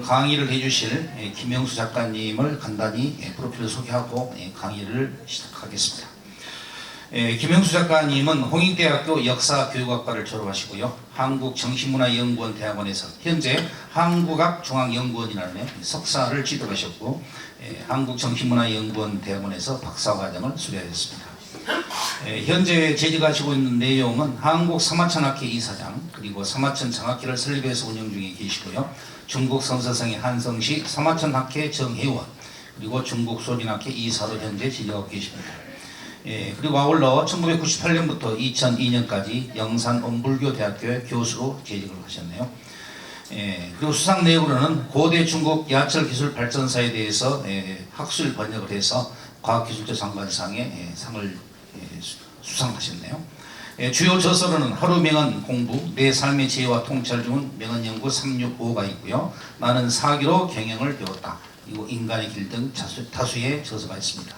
강의를 해주실 김영수 작가님을 간단히 프로필을 소개하고 강의를 시작하겠습니다. 김영수 작가님은 홍익대학교 역사교육학과를 졸업하시고요. 한국정신문화연구원 대학원에서 현재 한국학중앙연구원이라는 석사를 취득하셨고 한국정신문화연구원 대학원에서 박사과정을 수료하셨습니다. 현재 재직하시고 있는 내용은 한국사마천학회 이사장 그리고 사마천 장학회를 설립해서 운영 중에 계시고요. 중국 성서성의 한성시 사마천학회 정회원 그리고 중국 소린학회 이사로 현재 재직하고 계십니다. 그리고 아울러 1998년부터 2002년까지 영산 엄불교대학교의 교수로 재직을 하셨네요. 그리고 수상 내역으로는 고대 중국 야철기술발전사에 대해서 학술 번역을 해서 과학기술자 장관상의 상을 수상하셨네요. 주요 저서로는 하루 명언 공부, 내 삶의 지혜와 통찰 중은 명언연구 365가 있고요. 나는 사기로 경영을 배웠다. 그리고 인간의 길 등 다수의 저서가 있습니다.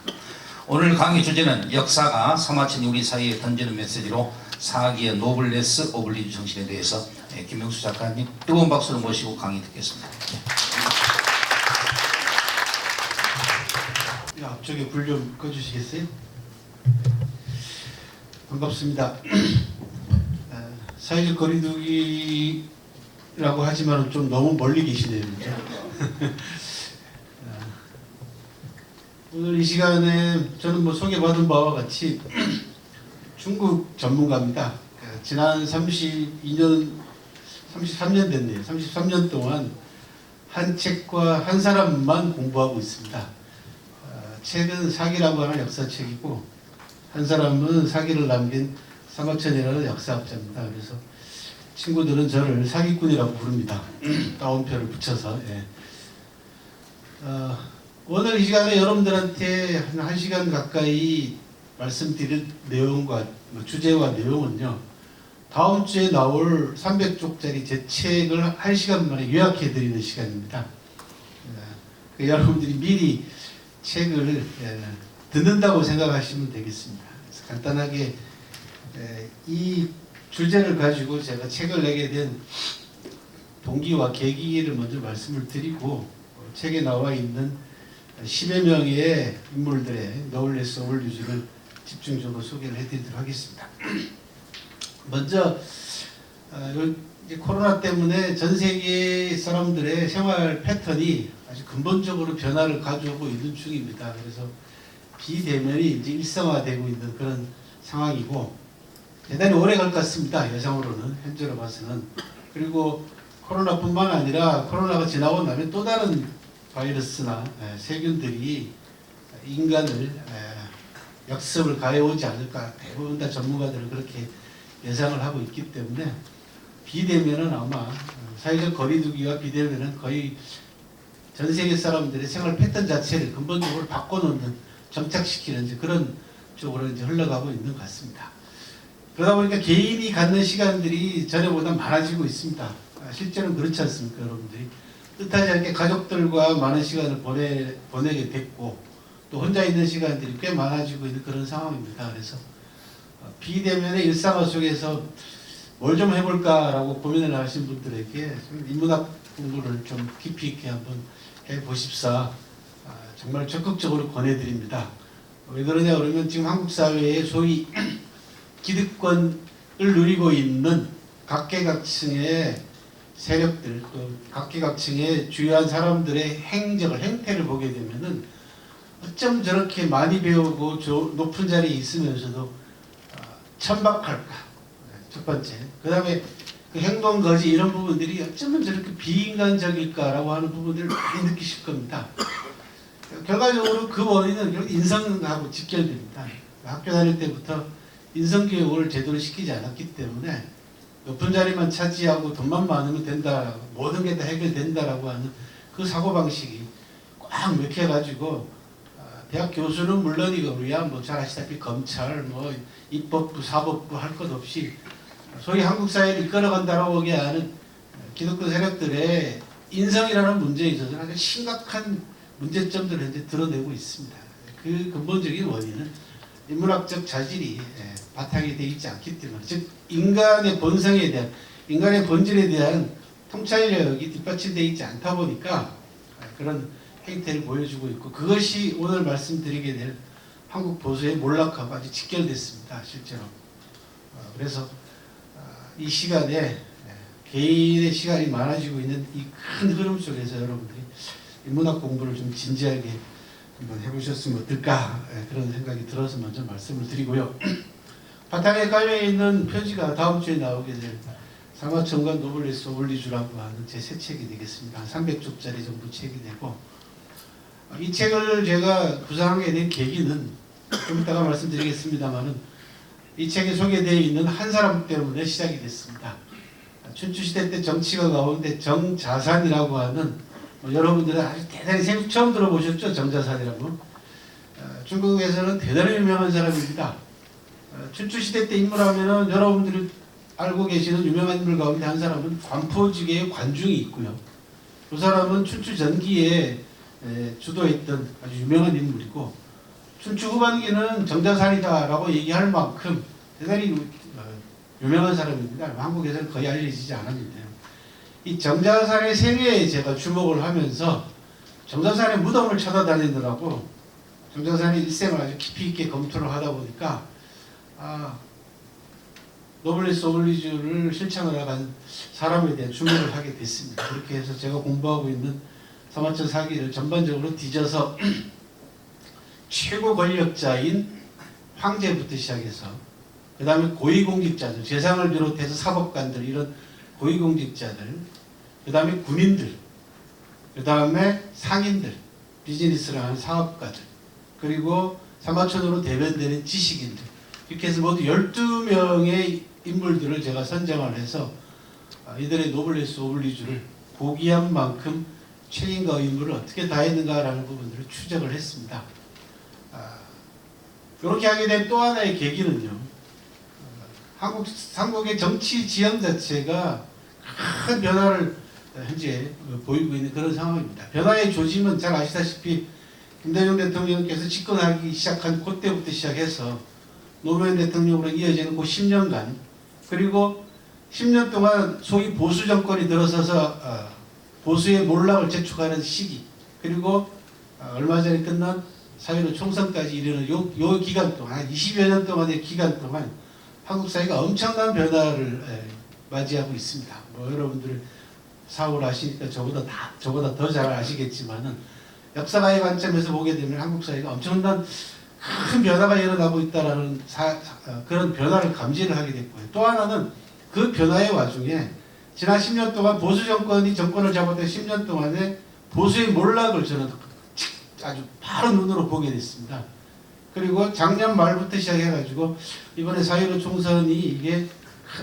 오늘 강의 주제는 역사가 사마천이 우리 사이에 던지는 메시지로 사기의 노블레스 오블리주 정신에 대해서 김영수 작가님 뜨거운 박수로 모시고 강의 듣겠습니다. 앞쪽에 불 좀 꺼주시겠어요? 반갑습니다. 사회적 거리두기라고 하지만 좀 너무 멀리 계시네요. 오늘 이 시간에 저는 소개받은 바와 같이 중국 전문가입니다. 지난 33년 됐네요. 33년 동안 한 책과 한 사람만 공부하고 있습니다. 책은 사기라고 하는 역사책이고 한 사람은 사기를 남긴 사마천이라는 역사학자입니다. 그래서 친구들은 저를 사기꾼이라고 부릅니다. 따옴표를 붙여서. 오늘 이 시간에 여러분들한테 한 시간 가까이 말씀드릴 내용과 주제와 내용은요. 다음 주에 나올 300쪽짜리 제 책을 1시간 만에 요약해 드리는 시간입니다. 여러분들이 미리 책을 듣는다고 생각하시면 되겠습니다. 그래서 간단하게 이 주제를 가지고 제가 책을 내게 된 동기와 계기를 먼저 말씀을 드리고 책에 나와 있는 10여 명의 인물들의 노블레스 오블리주를 집중적으로 소개를 해드리도록 하겠습니다. 먼저 코로나 때문에 전 세계 사람들의 생활 패턴이 아주 근본적으로 변화를 가져오고 있는 중입니다. 그래서 비대면이 이제 일상화되고 있는 그런 상황이고 대단히 오래 갈 것 같습니다. 예상으로는 현재로 봐서는. 그리고 코로나뿐만 아니라 코로나가 지나고 나면 또 다른 바이러스나 세균들이 인간을 역습을 가해오지 않을까 대부분 다 전문가들은 그렇게 예상을 하고 있기 때문에 비대면은 아마 사회적 거리두기와 비대면은 거의 전 세계 사람들의 생활 패턴 자체를 근본적으로 바꿔놓는 정착시키는 이제 그런 쪽으로 이제 흘러가고 있는 것 같습니다. 그러다 보니까 개인이 갖는 시간들이 전에보다 많아지고 있습니다. 실제로는 그렇지 않습니까, 여러분들이? 뜻하지 않게 가족들과 많은 시간을 보내게 됐고 또 혼자 있는 시간들이 꽤 많아지고 있는 그런 상황입니다. 그래서 비대면의 일상화 속에서 뭘 좀 해볼까라고 고민을 하신 분들에게 인문학 공부를 좀 깊이 있게 한번 해보십사 정말 적극적으로 권해드립니다. 왜 그러냐 그러면 지금 한국 사회에 소위 기득권을 누리고 있는 각계각층의 세력들 또 각계각층의 주요한 사람들의 행태를 보게 되면은 어쩜 저렇게 많이 배우고 높은 자리에 있으면서도 천박할까 첫 번째. 그 다음에 그 행동 거지 이런 부분들이 어쩌면 저렇게 비인간적일까라고 하는 부분들을 많이 느끼실 겁니다. 결과적으로 그 원인은 결국 인성하고 직결됩니다. 학교 다닐 때부터 인성교육을 제대로 시키지 않았기 때문에 높은 자리만 차지하고 돈만 많으면 된다, 모든 게 다 해결된다라고 하는 그 사고방식이 꽉 맥혀가지고 대학 교수는 물론이고야 잘 아시다시피 검찰, 입법부, 사법부 할 것 없이 소위 한국 사회를 이끌어간다라고 하는 기득권 세력들의 인성이라는 문제에 있어서 아주 심각한 문제점들을 현재 드러내고 있습니다. 그 근본적인 원인은 인문학적 자질이 바탕이 되어 있지 않기 때문에, 즉 인간의 본성에 대한, 인간의 본질에 대한 통찰력이 뒷받침되어 있지 않다 보니까 그런 행태를 보여주고 있고, 그것이 오늘 말씀드리게 될 한국 보수의 몰락하고 아주 직결됐습니다. 실제로. 그래서 이 시간에 개인의 시간이 많아지고 있는 이 큰 흐름 속에서 여러분들이 인문학 공부를 좀 진지하게 한번 해보셨으면 어떨까, 그런 생각이 들어서 먼저 말씀을 드리고요. 바탕에 깔려있는 표지가 다음 주에 나오게 될 사마천과 노블레스 오블리주라고 하는 제 새 책이 되겠습니다. 한 300쪽짜리 정도 책이 되고, 이 책을 제가 구상하게 된 계기는 좀 이따가 말씀드리겠습니다만은, 이 책에 소개되어 있는 한 사람 때문에 시작이 됐습니다. 춘추시대 때 정치가 가운데 정자산이라고 하는, 여러분들은 아주 대단히 처음 들어보셨죠? 정자산이라고. 중국에서는 대단히 유명한 사람입니다. 춘추시대 때 인물하면은 여러분들이 알고 계시는 유명한 인물 가운데 한 사람은 관포지계의 관중이 있고요. 그 사람은 춘추 전기에 주도했던 아주 유명한 인물이고, 춘추 후반기는 정자산이다라고 얘기할 만큼 대단히 유명한 사람입니다. 한국에서는 거의 알려지지 않았는데요. 이 정자산의 생애에 제가 주목을 하면서 정자산의 무덤을 찾아다니느라고 정자산의 일생을 아주 깊이 있게 검토를 하다 보니까 노블레스 오블리주를 실천을 한 사람에 대한 주목을 하게 됐습니다. 그렇게 해서 제가 공부하고 있는 사마천 사기를 전반적으로 뒤져서 최고 권력자인 황제부터 시작해서 그 다음에 고위공직자들, 재상을 비롯해서 사법관들, 이런 고위공직자들, 그 다음에 군인들, 그 다음에 상인들, 비즈니스를 하는 사업가들, 그리고 사마천으로 대변되는 지식인들, 이렇게 해서 모두 12명의 인물들을 제가 선정을 해서 이들의 노블레스 오블리주를 고귀한 만큼 책임과 의무를 어떻게 다했는가라는 부분들을 추적을 했습니다. 이렇게 하게 된 또 하나의 계기는요, 한국의 정치 지형 자체가 큰 변화를 현재 보이고 있는 그런 상황입니다. 변화의 조짐은 잘 아시다시피 김대중 대통령께서 집권하기 시작한 그때부터 시작해서 노무현 대통령으로 이어지는 그 10년간, 그리고 10년 동안 소위 보수 정권이 들어서서 보수의 몰락을 재촉하는 시기, 그리고 얼마 전에 끝난 사회로 총선까지 이르는 요 기간 동안, 한 20여 년 동안의 기간 동안 한국 사회가 엄청난 변화를 맞이하고 있습니다. 여러분들 사고를 아시니까 저보다 더 잘 아시겠지만은, 역사가의 관점에서 보게 되면 한국 사회가 엄청난 큰 변화가 일어나고 있다라는 그런 변화를 감지를 하게 됐고요. 또 하나는 그 변화의 와중에 지난 10년 동안 보수 정권이 정권을 잡았던 10년 동안의 보수의 몰락을 저는 아주 바로 눈으로 보게 됐습니다. 그리고 작년 말부터 시작해가지고 이번에 4.15 총선이 이게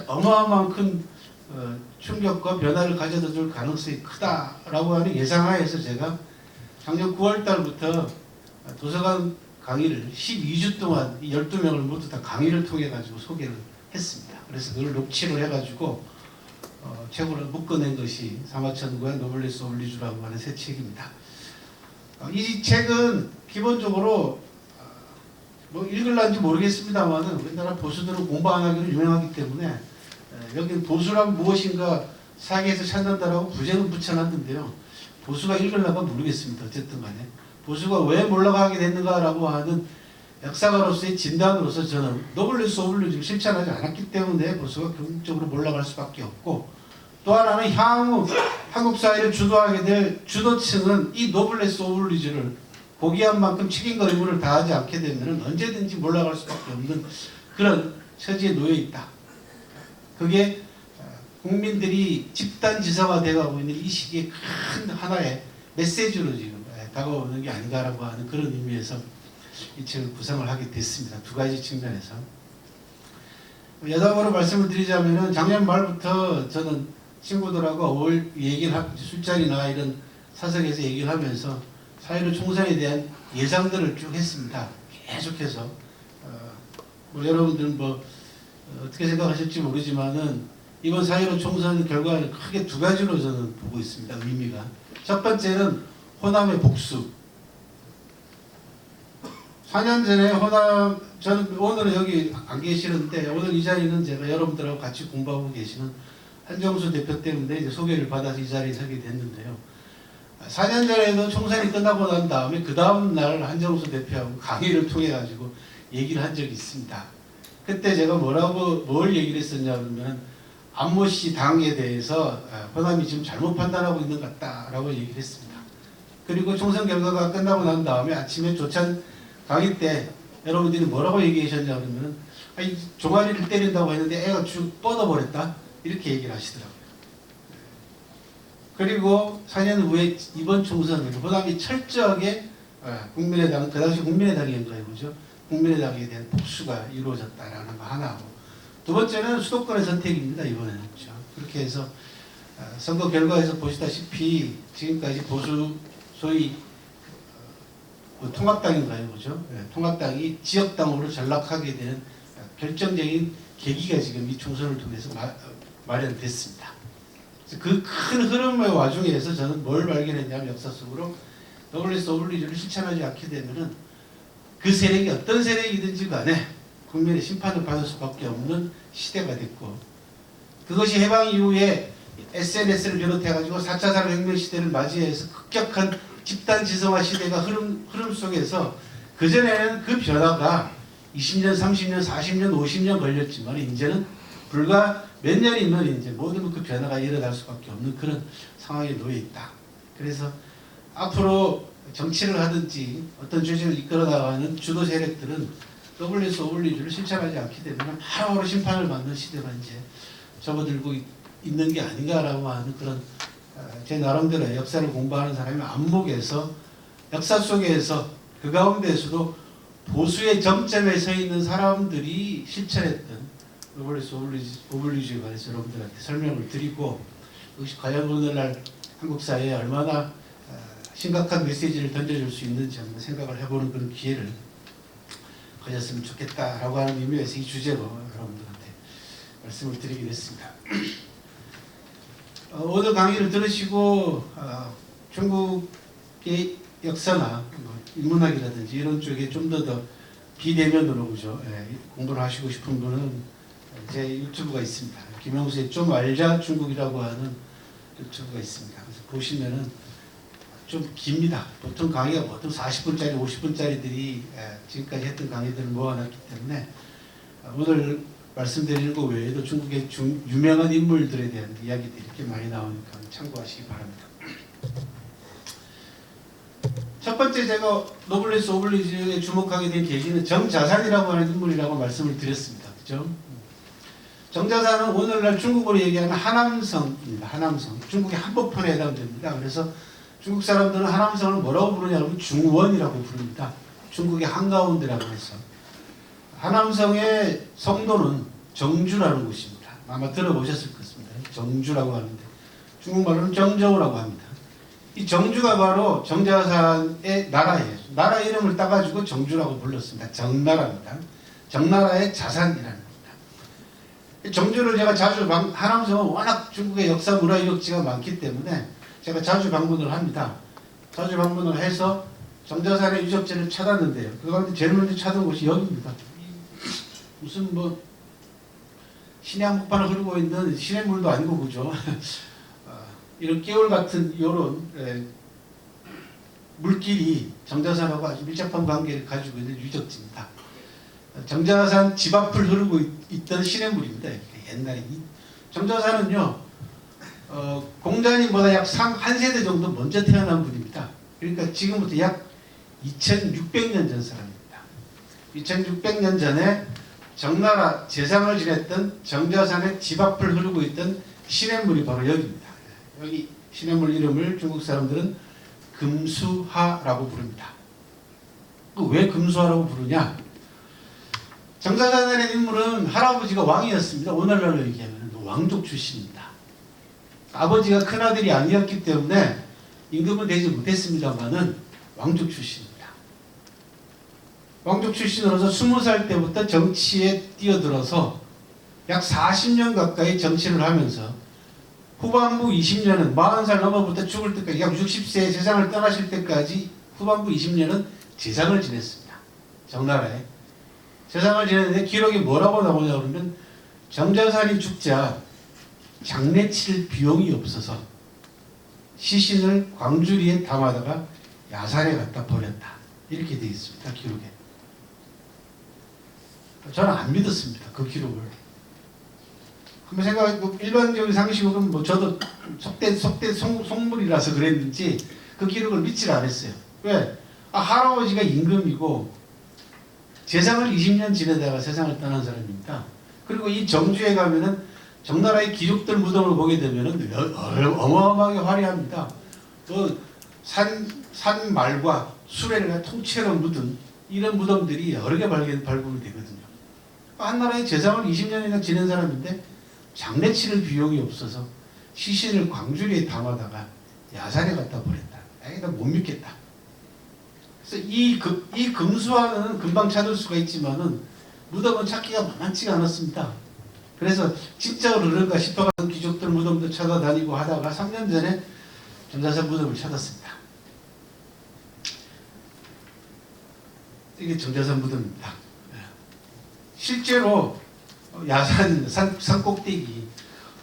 어마어마한 큰 충격과 변화를 가져다 줄 가능성이 크다라고 하는 예상하에서 제가 작년 9월 달부터 도서관 강의를 12주 동안 이 12명을 모두 다 강의를 통해 가지고 소개를 했습니다. 그래서 그걸 녹취를 해가지고 책으로 묶어낸 것이 사마천과 노블레스 오블리주라고 하는 새 책입니다. 이 책은 기본적으로 뭐 읽을란지 모르겠습니다만, 우리나라 보수들은 공부 안 하기로 유명하기 때문에 여기 보수란 무엇인가 사기에서 찾는다라고 부제는 붙여놨는데요. 보수가 읽을란가 모르겠습니다. 어쨌든 간에 보수가 왜 몰락하게 됐는가라고 하는 역사가로서의 진단으로서 저는 노블레스 오블리주를 실천하지 않았기 때문에 보수가 궁극적으로 몰락할 수밖에 없고, 또 하나는 향후 한국 사회를 주도하게 될 주도층은 이 노블레스 오블리주를 고귀한 만큼 책임과 의무를 다하지 않게 되면 언제든지 몰락할 수밖에 없는 그런 처지에 놓여 있다. 그게 국민들이 집단지성화되어가고 있는 이 시기에 큰 하나의 메시지로 지금 다가오는 게 아닌가라고 하는 그런 의미에서 이 책을 구성을 하게 됐습니다. 두 가지 측면에서. 여담으로 말씀을 드리자면 작년 말부터 저는 친구들하고 얘기를 하고 술자리나 이런 사석에서 얘기를 하면서 4.15 총선에 대한 예상들을 쭉 했습니다. 계속해서 뭐 여러분들은 어떻게 생각하실지 모르지만은 이번 4.15 총선 결과를 크게 두 가지로 저는 보고 있습니다. 의미가. 첫 번째는 호남의 복수. 4년 전에 호남, 저는 오늘은 여기 안 계시는데 오늘 이 자리는 제가 여러분들하고 같이 공부하고 계시는 한정수 대표 때문에 이제 소개를 받아서 이 자리에 서게 됐는데요. 4년 전에도 총선이 끝나고 난 다음에 그 다음 날 한정수 대표하고 강의를 통해 가지고 얘기를 한 적이 있습니다. 그때 제가 뭘 얘기를 했었냐 그러면 안모 씨 당에 대해서 호남이 지금 잘못 판단하고 있는 것 같다라고 얘기를 했습니다. 그리고 총선 결과가 끝나고 난 다음에 아침에 조찬 강의 때 여러분들이 뭐라고 얘기하셨냐 그러면 아니 종아리를 때린다고 했는데 애가 쭉 뻗어버렸다 이렇게 얘기를 하시더라고요. 그리고 4년 후에 이번 총선을 호남이 철저하게 국민의당 그 당시 국민의당인가요, 그죠? 국민의당에 대한 복수가 이루어졌다라는 거 하나고 두 번째는 수도권의 선택입니다. 이번에는 그렇죠. 그렇게 해서 선거 결과에서 보시다시피 지금까지 보수 소위 통합당인가요, 그죠? 통합당이 지역당으로 전락하게 되는 결정적인 계기가 지금 이 총선을 통해서 마련됐습니다. 그 큰 흐름의 와중에서 저는 뭘 발견했냐면 역사 속으로 노블레스 오블리주를 실천하지 않게 되면은 그 세력이 어떤 세력이든지 간에 국민의 심판을 받을 수밖에 없는 시대가 됐고 그것이 해방 이후에 SNS를 비롯해가지고 4차 산업혁명 시대를 맞이해서 급격한 집단 지성화 시대가 흐름 속에서 그전에는 그 변화가 20년, 30년, 40년, 50년 걸렸지만 이제는 불과 몇 년이면 이제 모든 그 변화가 일어날 수밖에 없는 그런 상황에 놓여 있다. 그래서 앞으로 정치를 하든지 어떤 주제를 이끌어 나가는 주도 세력들은 WS 오블리주를 실천하지 않게 되면 바로 심판을 받는 시대가 이제 접어들고 있는 게 아닌가라고 하는 그런 제 나름대로 역사를 공부하는 사람의 안목에서 역사 속에서 그 가운데서도 보수의 정점에 서 있는 사람들이 실천했던 WS 오블리주에 관해서 여러분들한테 설명을 드리고 그것이 과연 오늘날 한국 사회에 얼마나 심각한 메시지를 던져줄 수 있는지 한번 생각을 해보는 그런 기회를 가졌으면 좋겠다라고 하는 의미에서 이 주제로 여러분들한테 말씀을 드리게 됐습니다. 오늘 강의를 들으시고 중국의 역사나 인문학이라든지 이런 쪽에 좀 더 비대면으로 그죠? 공부를 하시고 싶은 분은 제 유튜브가 있습니다. 김영수의 좀 알자 중국이라고 하는 유튜브가 있습니다. 그래서 보시면은 좀 깁니다. 보통 강의가 보통 40분짜리, 50분짜리들이 지금까지 했던 강의들을 모아놨기 때문에 오늘 말씀드리는 것 외에도 중국의 유명한 인물들에 대한 이야기들이 이렇게 많이 나오니까 참고하시기 바랍니다. 첫 번째 제가 노블레스 오블리주에 주목하게 된 계기는 정자산이라고 하는 인물이라고 말씀을 드렸습니다. 그죠? 정자산은 오늘날 중국어로 얘기하는 하남성입니다. 하남성. 중국의 한복판에 해당됩니다. 그래서 중국 사람들은 하남성을 뭐라고 부르냐면 중원이라고 부릅니다. 중국의 한가운데라고 해서. 하남성의 성도는 정주라는 곳입니다. 아마 들어보셨을 것입니다. 정주라고 하는데 중국말로는 정저우라고 합니다. 이 정주가 바로 정자산의 나라예요. 나라 이름을 따가지고 정주라고 불렀습니다. 정나라입니다. 정나라의 자산이라는 겁니다. 정주를 제가 자주 하남성은 워낙 중국의 역사 문화 유적지가 많기 때문에 제가 자주 방문을 합니다. 자주 방문을 해서 정자산의 유적지를 찾았는데요. 그 가운데 제일 먼저 찾은 곳이 여기입니다. 무슨 뭐 신의 한복판을 흐르고 있는 시냇물도 아니고 그죠. 이런 개울 같은 이런 물길이 정자산하고 아주 밀접한 관계를 가지고 있는 유적지입니다. 정자산 집 앞을 흐르고 있던 시냇물입니다. 옛날에 정자산은요 공자님보다 약 한 세대 정도 먼저 태어난 분입니다. 그러니까 지금부터 약 2600년 전 사람입니다. 2600년 전에 정나라 재상을 지냈던 정자산의 집 앞을 흐르고 있던 시냇물이 바로 여기입니다. 여기 시냇물 이름을 중국 사람들은 금수하라고 부릅니다. 왜 금수하라고 부르냐? 정자산의 인물은 할아버지가 왕이었습니다. 오늘날로 얘기하면 왕족 출신입니다. 아버지가 큰아들이 아니었기 때문에 임금은 되지 못했습니다만은 왕족 출신입니다. 왕족 출신으로서 20살 때부터 정치에 뛰어들어서 약 40년 가까이 정치를 하면서 후반부 20년은 40살 넘어부터 죽을 때까지 약 60세에 세상을 떠나실 때까지 후반부 20년은 재상을 지냈습니다. 정나라에. 재상을 지냈는데 기록이 뭐라고 나오냐 그러면 정자산이 죽자 장례 치를 비용이 없어서 시신을 광주리에 담아다가 야산에 갖다 버렸다. 이렇게 되어 있습니다. 기록에. 저는 안 믿었습니다. 그 기록을. 한번 생각해, 일반적인 상식으로는 뭐 저도 속물이라서 그랬는지 그 기록을 믿질 않았어요. 왜? 할아버지가 임금이고 재상을 20년 지내다가 세상을 떠난 사람입니다. 그리고 이 정주에 가면은 정나라의 귀족들 무덤을 보게 되면은 어마어마하게 화려합니다. 또 산 말과 수레가 통째로 묻은 이런 무덤들이 여러 개 발굴이 되거든요. 한나라의 재상을 20년이나 지낸 사람인데 장례 치를 비용이 없어서 시신을 광주리에 담아다가 야산에 갖다 버렸다. 나 못 믿겠다. 그래서 이 금수화는 금방 찾을 수가 있지만은 무덤은 찾기가 만만치가 않았습니다. 그래서 진짜로 그런가 싶어가지고 귀족들 무덤도 찾아다니고 하다가 3년 전에 정자산 무덤을 찾았습니다. 이게 정자산 무덤입니다. 실제로 야산 산 꼭대기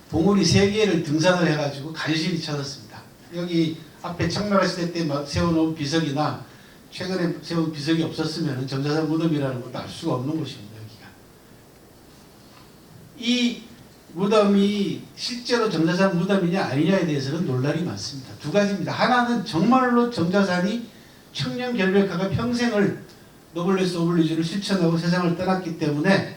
봉우리 3개를 등산을 해가지고 간신히 찾았습니다. 여기 앞에 청나라 시대 때 세워놓은 비석이나 최근에 세운 비석이 없었으면 정자산 무덤이라는 것도 알 수가 없는 곳입니다. 여기가. 이 무덤이 실제로 정자산 무덤이냐 아니냐에 대해서는 논란이 많습니다. 두 가지입니다. 하나는 정말로 정자산이 청년결백화가 평생을 노블레스 오블리주를 실천하고 세상을 떠났기 때문에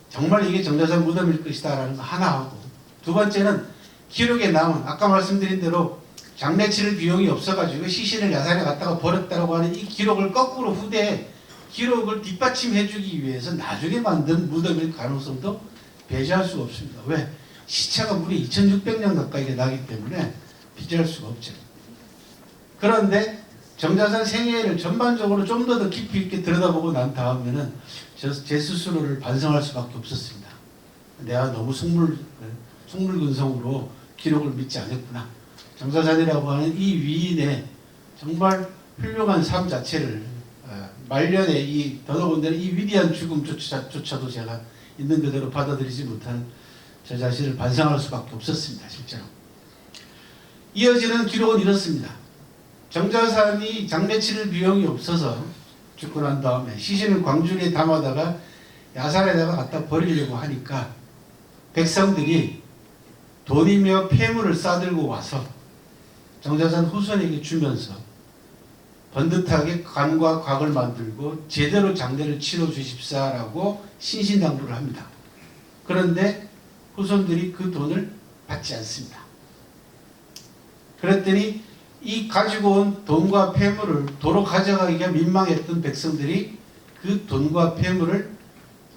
정말 이게 정자산 무덤일 것이다 라는 거 하나하고, 두 번째는 기록에 남은 아까 말씀드린 대로 장례 치를 비용이 없어가지고 시신을 야산에 갖다가 버렸다고 하는 이 기록을 거꾸로 후대에 기록을 뒷받침해주기 위해서 나중에 만든 무덤일 가능성도 배제할 수가 없습니다. 왜? 시차가 무려 2600년 가까이 나기 때문에 배제할 수가 없죠. 그런데 정자산 생애를 전반적으로 좀 더 깊이 있게 들여다보고 난 다음에는 제 스스로를 반성할 수밖에 없었습니다. 내가 너무 속물근성으로 기록을 믿지 않았구나. 정자산이라고 하는 이 위인의 정말 훌륭한 삶 자체를 말년에 더더군다나 이 위대한 죽음조차도 제가 있는 그대로 받아들이지 못하는 저 자신을 반성할 수밖에 없었습니다. 실제로. 이어지는 기록은 이렇습니다. 정자산이 장례 치를 비용이 없어서 죽고 난 다음에 시신을 광주리에 담아다가 야산에다가 갖다 버리려고 하니까 백성들이 돈이며 폐물을 싸들고 와서 정자산 후손에게 주면서 번듯하게 관과 곽을 만들고 제대로 장례를 치러 주십사라고 신신당부를 합니다. 그런데 후손들이 그 돈을 받지 않습니다. 그랬더니 이 가지고 온 돈과 폐물을 도로 가져가기가 민망했던 백성들이 그 돈과 폐물을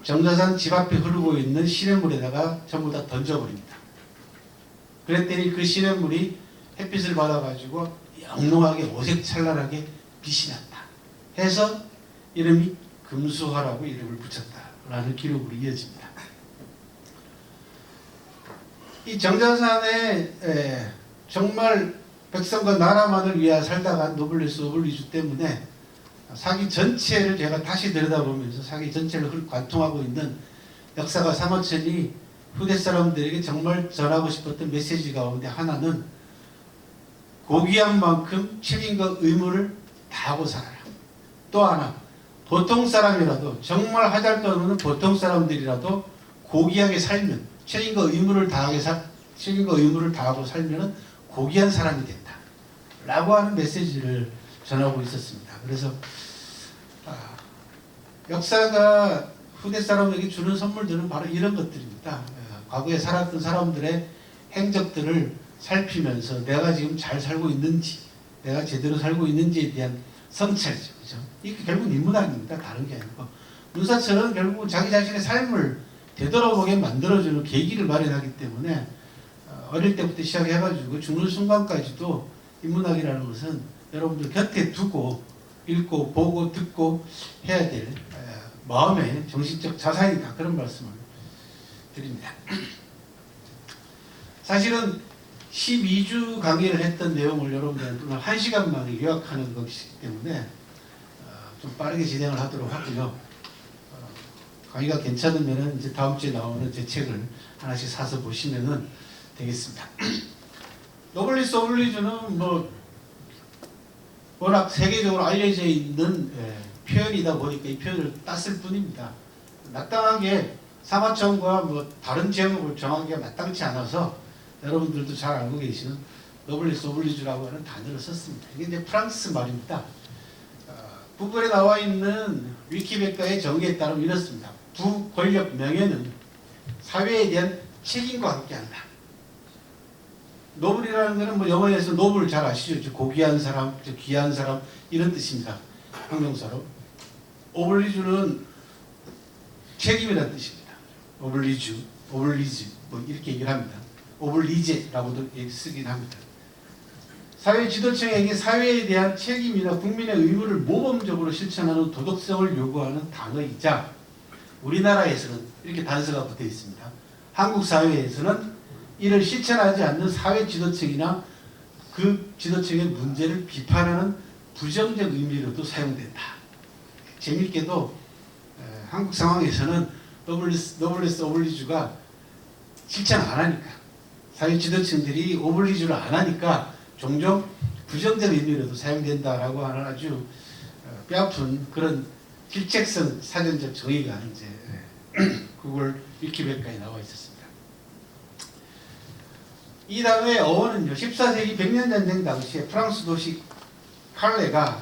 정자산 집 앞에 흐르고 있는 시냇물에다가 전부 다 던져버립니다. 그랬더니 그 시냇물이 햇빛을 받아가지고 영롱하게 오색찬란하게 빛이 났다 해서 이름이 금수화라고 이름을 붙였다라는 기록으로 이어집니다. 이 정자산에 정말 백성과 나라만을 위하여 살다가 노블레스 오블리주 때문에 사기 전체를 제가 다시 들여다보면서 사기 전체를 관통하고 있는 역사가 사모천이 후대 사람들에게 정말 전하고 싶었던 메시지 가운데 하나는 고귀한 만큼 책임과 의무를 다하고 살아라. 또 하나, 보통 사람이라도 정말 하잘것없는 보통 사람들이라도 고귀하게 살면 책임과 의무를 다하고 살면은 고귀한 사람이 된다 라고 하는 메시지를 전하고 있었습니다. 그래서 역사가 후대 사람에게 주는 선물들은 바로 이런 것들입니다. 과거에 살았던 사람들의 행적들을 살피면서 내가 지금 잘 살고 있는지, 내가 제대로 살고 있는지에 대한 성찰이죠. 그죠? 이게 결국 인문학입니다. 다른 게 아니고. 문사처는 결국 자기 자신의 삶을 되돌아보게 만들어주는 계기를 마련하기 때문에 어릴 때부터 시작해가지고 죽는 순간까지도 인문학이라는 것은 여러분들 곁에 두고 읽고 보고 듣고 해야 될 마음의 정신적 자산이다. 그런 말씀을 드립니다. 사실은 12주 강의를 했던 내용을 여러분들한테 1시간 만에 요약하는 것이기 때문에 좀 빠르게 진행을 하도록 하고요. 강의가 괜찮으면 이제 다음 주에 나오는 제 책을 하나씩 사서 보시면은 되겠습니다. 노블리스 오블리주는 뭐 워낙 세계적으로 알려져 있는 표현이다 보니까 이 표현을 땄을 뿐입니다. 마땅하게 사마천과 뭐 다른 제목을 정하기가 마땅치 않아서 여러분들도 잘 알고 계시는 노블리스 오블리주라고 하는 단어를 썼습니다. 이게 이제 프랑스 말입니다. 구글에 나와 있는 위키백과의 정의에 따르면 이렇습니다. 부권력 명예는 사회에 대한 책임과 함께한다. 노블이라는 것은 뭐 영어에서 노블 잘 아시죠? 고귀한 사람, 귀한 사람 이런 뜻입니다. 형용사로. 오블리주는 책임이라는 뜻입니다. 오블리주 뭐 이렇게 얘기를 합니다. 오블리제라고도 쓰긴 합니다. 사회 지도층에게 사회에 대한 책임이나 국민의 의무를 모범적으로 실천하는 도덕성을 요구하는 단어이자 우리나라에서는 이렇게 단서가 붙어 있습니다. 한국 사회에서는 이를 실천하지 않는 사회 지도층이나 그 지도층의 문제를 비판하는 부정적 의미로도 사용된다. 재미있게도 한국 상황에서는 노블리스 오블리주가 실천 안 하니까 사회 지도층들이 오블리주를 안 하니까 종종 부정적 의미로도 사용된다라고 하는 아주 뼈아픈 그런 질책성 사전적 정의가 이제 구글 위키백과에 나와 있었습니다. 이 단어의 어원은요, 14세기 백년전쟁 당시에 프랑스 도시 칼레가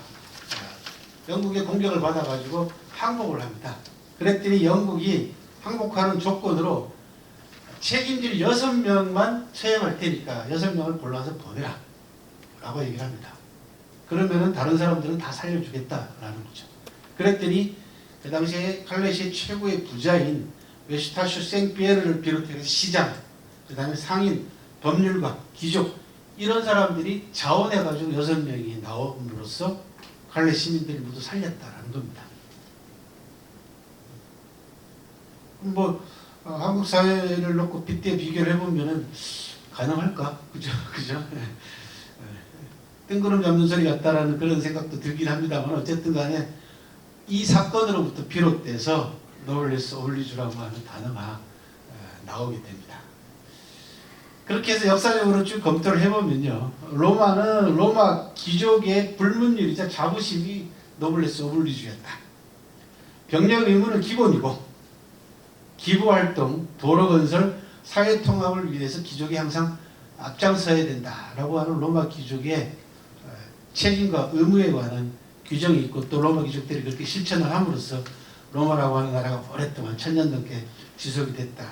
영국의 공격을 받아가지고 항복을 합니다. 그랬더니 영국이 항복하는 조건으로 책임질 6명만 처형할 테니까 6명을 골라서 보내라 라고 얘기를 합니다. 그러면은 다른 사람들은 다 살려주겠다라는 거죠. 그랬더니 그 당시에 칼레시의 최고의 부자인 웨슈타슈 생피에르를 비롯해서 시장, 그 다음에 상인, 법률가, 귀족 이런 사람들이 자원해가지고 6명이 나옴으로써 칼레 시민들이 모두 살렸다라는 겁니다. 뭐 한국 사회를 놓고 빗대 비교를 해보면은 가능할까? 그죠? 뜬구름 잡는 소리 같다라는 그런 생각도 들긴 합니다만 어쨌든 간에 이 사건으로부터 비롯돼서 노블리스 오블리주라고 하는 단어가 나오게 됩니다. 그렇게 해서 역사적으로 쭉 검토를 해보면요, 로마는 로마 귀족의 불문율이자 자부심이 노블리스 오블리주였다. 병력 의무는 기본이고 기부활동, 도로건설, 사회통합을 위해서 귀족이 항상 앞장서야 된다라고 하는 로마 귀족의 책임과 의무에 관한 규정이 있고 또 로마 귀족들이 그렇게 실천을 함으로써 로마라고 하는 나라가 오랫동안 1000년 넘게 지속이 됐다.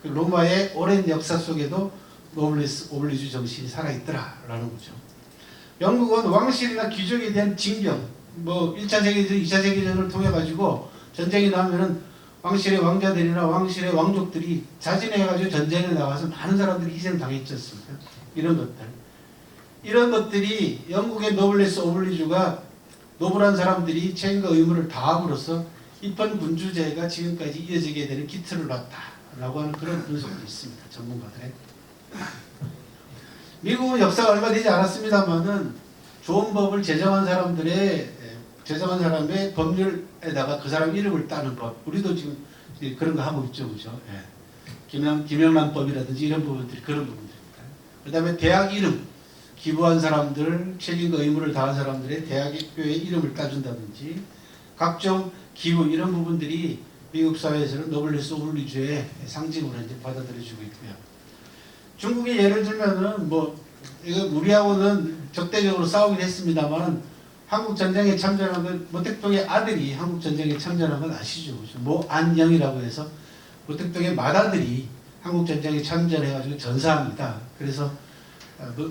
그 로마의 오랜 역사 속에도 노블리스 오블리주 정신이 살아있더라라는 거죠. 영국은 왕실이나 귀족에 대한 징병, 뭐 1차 세계대전, 2차 세계대전을 통해 가지고 전쟁이 나면은 왕실의 왕자들이나 왕실의 왕족들이 자진해가지고 전쟁에 나가서 많은 사람들이 희생당했지 않습니까? 이런 것들이 영국의 노블리스 오블리주가 노블한 사람들이 책임과 의무를 다함으로써 입헌군주제가 지금까지 이어지게 되는 기틀을 놨다라고 하는 그런 분석도 있습니다. 전문가들의. 미국은 역사가 얼마 되지 않았습니다만은 좋은 법을 제정한 사람의 법률에다가 그 사람 이름을 따는 법. 우리도 지금 그런 거 하고 있죠, 그죠? 김영란법이라든지 이런 부분들이 그런 부분들입니다. 그 다음에 대학 이름, 기부한 사람들, 책임과 의무를 다한 사람들의 대학교의 이름을 따준다든지 각종 기부 이런 부분들이 미국 사회에서는 노블리스 오블리주의 상징으로 이제 받아들여지고 있고요. 중국의 예를 들면은 뭐 이거 우리하고는 적대적으로 싸우긴 했습니다만 한국 전쟁에 참전한 건 모택동의 아들이 한국 전쟁에 참전한 건 아시죠? 모 안영이라고 해서 모택동의 맏아들이 한국 전쟁에 참전해가지고 전사합니다. 그래서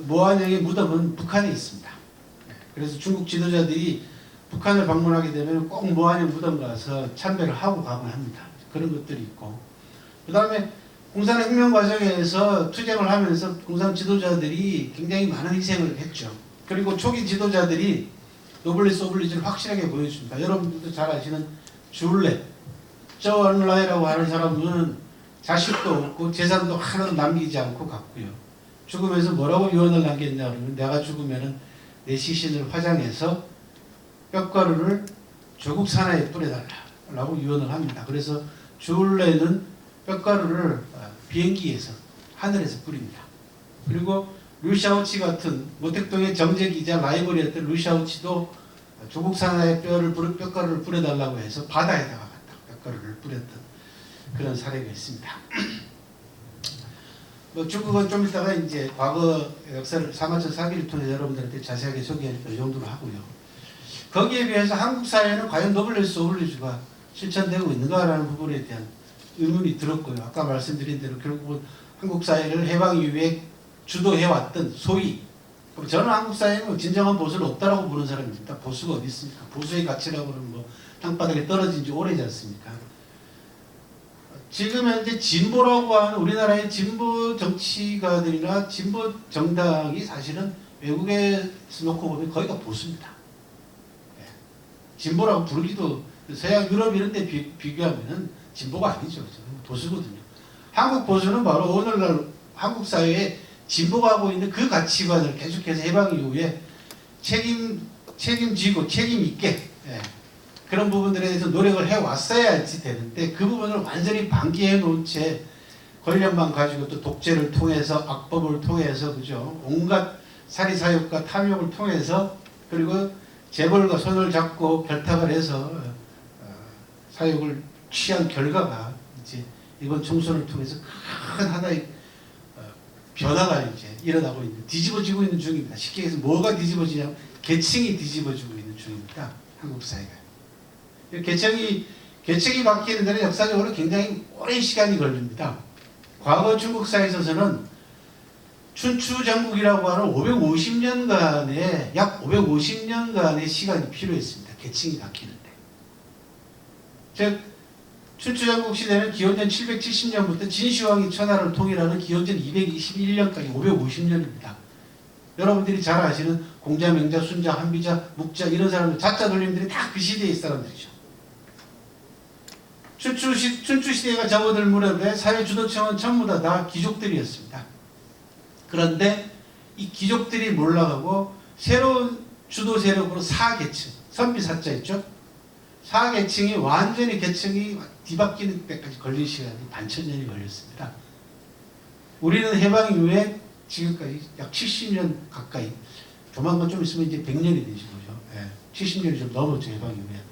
모 안영의 무덤은 북한에 있습니다. 그래서 중국 지도자들이 북한을 방문하게 되면 꼭 모 안영 무덤 가서 참배를 하고 가곤 합니다. 그런 것들이 있고, 그 다음에 공산혁명 과정에서 투쟁을 하면서 공산 지도자들이 굉장히 많은 희생을 했죠. 그리고 초기 지도자들이 노블리스 오블리주를 확실하게 보여줍니다. 여러분들도 잘 아시는 줄레, 저언라이라고 하는 사람은 자식도 없고 재산도 하나도 남기지 않고 갔고요. 죽으면서 뭐라고 유언을 남겼냐 그러면 내가 죽으면은 내 시신을 화장해서 뼈가루를 조국 산하에 뿌려달라고 유언을 합니다. 그래서 줄레는 뼈가루를 비행기에서 하늘에서 뿌립니다. 그리고 루샤우치 같은 모택동의 정쟁이자 라이벌이었던 루샤우치도 조국 산하의 뼈가루를 뿌려달라고 해서 바다에다가 갖다 뼈가루를 뿌렸던 그런 사례가 있습니다. 뭐 중국은 좀 이따가 이제 과거 역사를 사마천 사기를 통해서 여러분들한테 자세하게 소개하니까 이 정도로 하고요. 거기에 비해서 한국 사회는 과연 노블레스 오블리주가 실천되고 있는가라는 부분에 대한 의문이 들었고요. 아까 말씀드린 대로 결국은 한국 사회를 해방 이후에 주도해왔던 소위 저는 한국 사회는 진정한 보수는 없다라고 보는 사람입니다. 보수가 어디 있습니까? 보수의 가치라고는 뭐 땅바닥에 떨어진 지 오래지 않습니까? 지금 현재 진보라고 하는 우리나라의 진보 정치가들이나 진보 정당이 사실은 외국에서 놓고 보면 거의 다 보수입니다. 진보라고 부르기도 서양 유럽 이런 데 비교하면 진보가 아니죠. 보수거든요. 한국 보수는 바로 오늘날 한국 사회에 진보가 하고 있는 그 가치관을 계속해서 해방 이후에 책임지고 책임있게 그런 부분들에 대해서 노력을 해왔어야지 되는데 그 부분을 완전히 방기해 놓은 채 권력만 가지고 또 독재를 통해서 악법을 통해서 그죠 온갖 사리사욕과 탐욕을 통해서 그리고 재벌과 손을 잡고 결탁을 해서 사욕을 취한 결과가 이제 이번 총선을 통해서 큰 하나의 변화가 이제 일어나고 있는 뒤집어지고 있는 중입니다. 쉽게 해서 뭐가 뒤집어지냐면 계층이 뒤집어지고 있는 중입니다. 한국 사회가. 계층이 바뀌는 데는 역사적으로 굉장히 오랜 시간이 걸립니다. 과거 중국 사회에 있어서는 춘추전국이라고 하는 550년간의 약 550년간의 시간이 필요했습니다. 계층이 바뀌는데. 즉 춘추전국 시대는 기원전 770년부터 진시황이 천하를 통일하는 기원전 221년까지 550년입니다. 여러분들이 잘 아시는 공자, 명자, 순자, 한비자, 묵자 이런 사람들 자자 돌림들이 다 그 시대의 사람들이죠. 춘추시대가 접어들 무렵에 사회 주도층은 전부 다 귀족들이었습니다. 그런데 이 귀족들이 몰락하고 새로운 주도 세력으로 사계층, 선비사자 있죠? 사계층이 완전히 계층이 뒤바뀌는 때까지 걸린 시간이 반천년이 걸렸습니다. 우리는 해방 이후에 지금까지 약 70년 가까이 조만간 좀 있으면 이제 100년이 되신 거죠. 70년이 좀 넘었죠. 해방 이후에.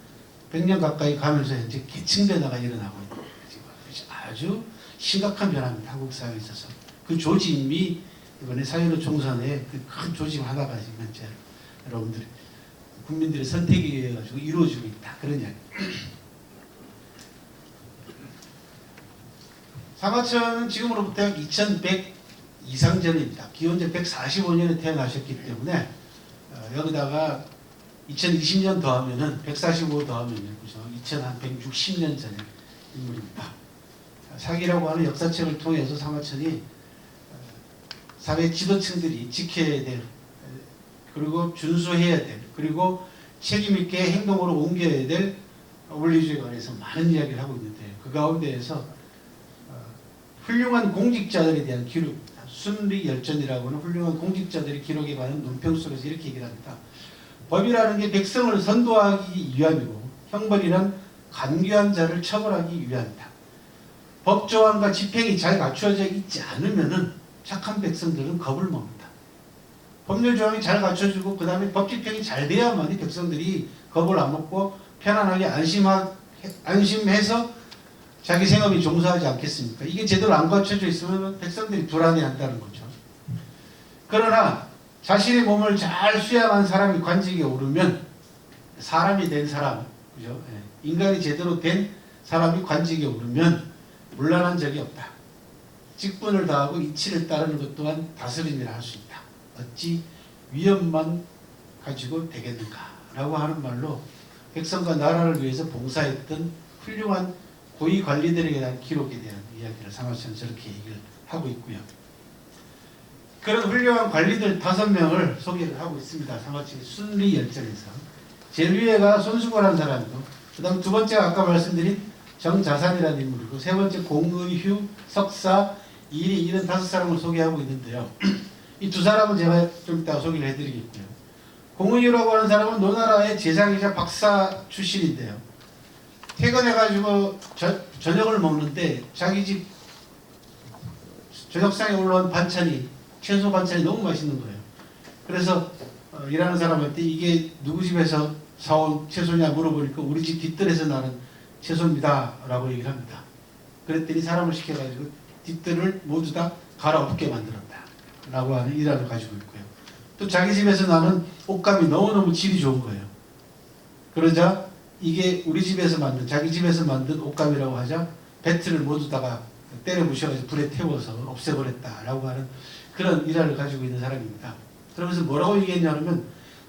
100년 가까이 가면서 현재 계층 변화가 일어나고 있는 거예요. 아주 심각한 변화입니다. 한국 사회에 있어서. 그 조짐이 이번에 사회로 총선에 그 큰 조짐 하나가 지금 현재 여러분들 국민들의 선택에 의해 가지고 이루어지고 있다. 그런 이야기. 사마천은 지금으로부터 2100 이상 전입니다. 기원전 145년에 태어나셨기 때문에 여기다가 2020년 더하면은 145 더하면은 그죠? 2160년 전의 인물입니다. 사기라고 하는 역사책을 통해서 사마천이 사회 지도층들이 지켜야 될 그리고 준수해야 될 그리고 책임있게 행동으로 옮겨야 될 원리주의에 관해서 많은 이야기를 하고 있는데 그 가운데에서 훌륭한 공직자들에 대한 기록 순리열전이라고 하는 훌륭한 공직자들의 기록에 관한 논평 속에서 이렇게 얘기를 합니다. 법이라는 게 백성을 선도하기 위함이고 형벌이란 간교한 자를 처벌하기 위함이다. 법조항과 집행이 잘 갖추어져 있지 않으면은 착한 백성들은 겁을 먹는다. 법률 조항이 잘 갖춰지고 그 다음에 법 집행이 잘 돼야만이 백성들이 겁을 안 먹고 편안하게 안심해서 자기 생업에 종사하지 않겠습니까? 이게 제대로 안 갖춰져 있으면 백성들이 불안해한다는 거죠. 그러나 자신의 몸을 잘 수양한 사람이 관직에 오르면 사람이 된 사람, 그죠? 인간이 제대로 된 사람이 관직에 오르면 물란한 적이 없다. 직분을 다하고 이치를 따르는 것 또한 다스림이라 할 수 있다. 어찌 위엄만 가지고 되겠는가? 라고 하는 말로 백성과 나라를 위해서 봉사했던 훌륭한 고위 관리들에게 대한 기록에 대한 이야기를 사마천은 저렇게 얘기를 하고 있고요. 그런 훌륭한 관리들 5명을 소개를 하고 있습니다. 사마천의 순리열전에서. 제일 위에가 손수거라는 사람이고 그 다음 두 번째가 아까 말씀드린 정자산이라는 인물이고 세 번째 공의휴, 석사, 이리 이런 5사람을 소개하고 있는데요. 이 두 사람은 제가 좀 이따가 소개를 해드리겠고요. 공의휴라고 하는 사람은 노나라의 제장이자 박사 출신인데요. 퇴근해가지고 저녁을 먹는데 자기 집 저녁상에 올라온 반찬이 채소 반찬이 너무 맛있는 거예요. 그래서 일하는 사람한테 이게 누구 집에서 사온 채소냐 물어보니까 우리 집 뒷뜰에서 나는 채소입니다 라고 얘기를 합니다. 그랬더니 사람을 시켜가지고 뒷뜰을 모두 다 갈아엎게 만들었다 라고 하는 일화를 가지고 있고요. 또 자기 집에서 나는 옷감이 너무너무 질이 좋은 거예요. 그러자 이게 우리 집에서 만든, 자기 집에서 만든 옷감이라고 하자 배틀을 모두 다가 때려 부셔가지고 불에 태워서 없애버렸다라고 하는 그런 일화를 가지고 있는 사람입니다. 그러면서 뭐라고 얘기했냐면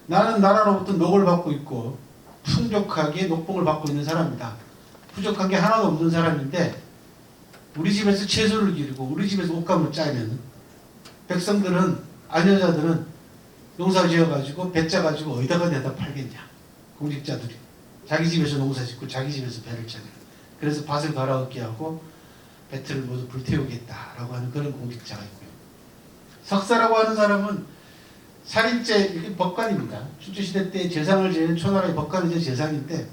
나는 나라로부터 녹을 받고 있고 풍족하게 녹봉을 받고 있는 사람이다. 부족한 게 하나도 없는 사람인데 우리 집에서 채소를 기르고 우리 집에서 옷감을 짜면 백성들은, 아녀자들은 농사 지어가지고 배 짜가지고 어디다가 내다 팔겠냐. 공직자들이 자기 집에서 농사 짓고 자기 집에서 배를 짜면 그래서 밭을 갈아엎게 하고 배틀을 모두 불태우겠다라고 하는 그런 공직자가 있고요. 석사라고 하는 사람은 살인죄, 이게 법관입니다. 춘추시대 때 재상을 지내는 초나라의 법관이자 재상인데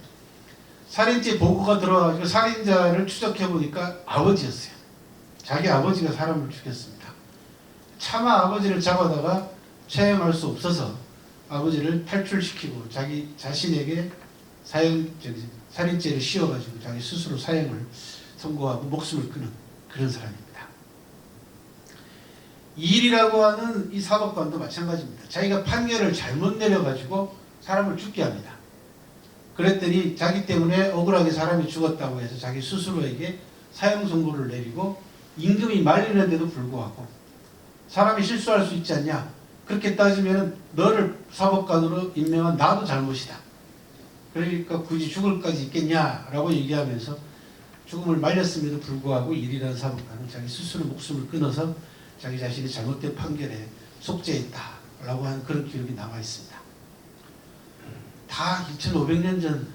살인죄 보고가 들어와가지고 살인자를 추적해보니까 아버지였어요. 자기 아버지가 사람을 죽였습니다. 차마 아버지를 잡아다가 처형할 수 없어서 아버지를 탈출시키고 자기 자신에게 살인죄를 씌워가지고 자기 스스로 사형을 선고하고 목숨을 끊은 그런 사람입니다. 이일이라고 하는 이 사법관도 마찬가지입니다. 자기가 판결을 잘못 내려가지고 사람을 죽게 합니다. 그랬더니 자기 때문에 억울하게 사람이 죽었다고 해서 자기 스스로에게 사형 선고를 내리고 임금이 말리는데도 불구하고 사람이 실수할 수 있지 않냐. 그렇게 따지면 너를 사법관으로 임명한 나도 잘못이다. 그러니까 굳이 죽을까지 있겠냐라고 얘기하면서 죽음을 말렸음에도 불구하고 일이라는 사법관은 자기 스스로 목숨을 끊어서 자기 자신이 잘못된 판결에 속죄했다라고 하는 그런 기록이 남아 있습니다. 다 2500년 전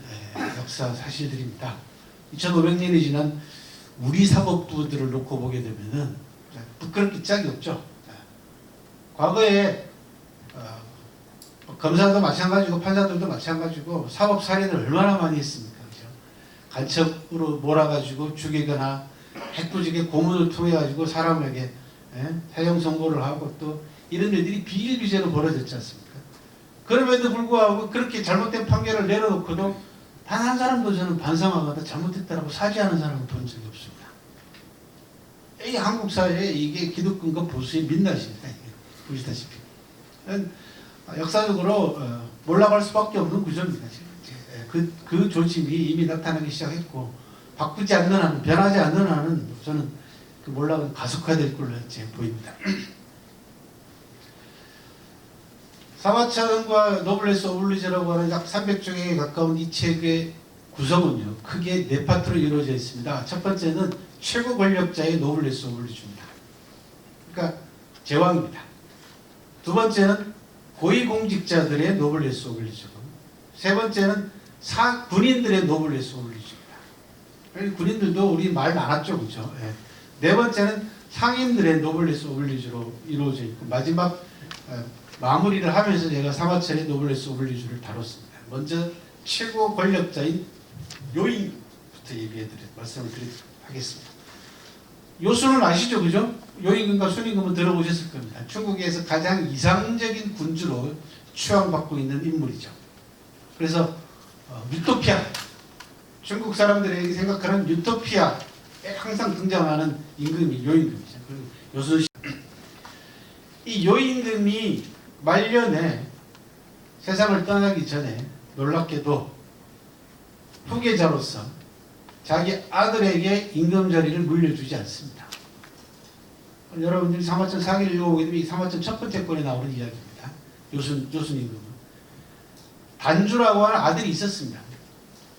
역사 사실들입니다. 2500년이 지난 우리 사법부들을 놓고 보게 되면은 부끄럽기 짝이 없죠. 과거에 검사도 마찬가지고 판사들도 마찬가지고 사법 살인을 얼마나 많이 했습니까? 그렇죠? 간첩으로 몰아가지고 죽이거나 핵부직의 고문을 통해 가지고 사람에게 사형 선고를 하고 또 이런 일들이 비일비재로 벌어졌지 않습니까? 그럼에도 불구하고 그렇게 잘못된 판결을 내려놓고도 단 한 사람도 저는 반성하거나 잘못했다라고 사죄하는 사람을 본 적이 없습니다. 이 한국 사회에 이게 기득권과 보수의 민낯입니다. 보시다시피 역사적으로 몰락할 수밖에 없는 구조입니다. 그 조짐이 이미 나타나기 시작했고 바꾸지 않는 한은, 변하지 않는 한은 저는 그 몰락은 가속화될 걸로 보입니다. 사마천과 노블레스 오블리주라고 하는 약 300종에 가까운 이 책의 구성은요, 크게 네 파트로 이루어져 있습니다. 첫 번째는 최고 권력자의 노블레스 오블리주입니다. 그러니까 제왕입니다. 두 번째는 고위공직자들의 노블레스 오블리주고, 세 번째는 군인들의 노블레스 오블리주입니다. 군인들도 우리 말 많았죠, 그죠? 네 번째는 상인들의 노블레스 오블리주로 이루어져 있고, 마지막 마무리를 하면서 제가 사마천의 노블레스 오블리주를 다뤘습니다. 먼저 최고 권력자인 요임부터 말씀을 드리도록 하겠습니다. 요수는 아시죠, 그죠? 요임금과 순임금은 들어보셨을 겁니다. 중국에서 가장 이상적인 군주로 추앙받고 있는 인물이죠. 그래서 유토피아, 중국 사람들이 생각하는 유토피아에 항상 등장하는 임금이 요임금이죠. 요수 이 요임금이 말년에 세상을 떠나기 전에 놀랍게도 후계자로서 자기 아들에게 임금 자리를 물려주지 않습니다. 여러분들이 사마천 사기를 읽어보게 되면 이 사마천 첫 번째 권에 나오는 이야기입니다. 요순 임금은 단주라고 하는 아들이 있었습니다.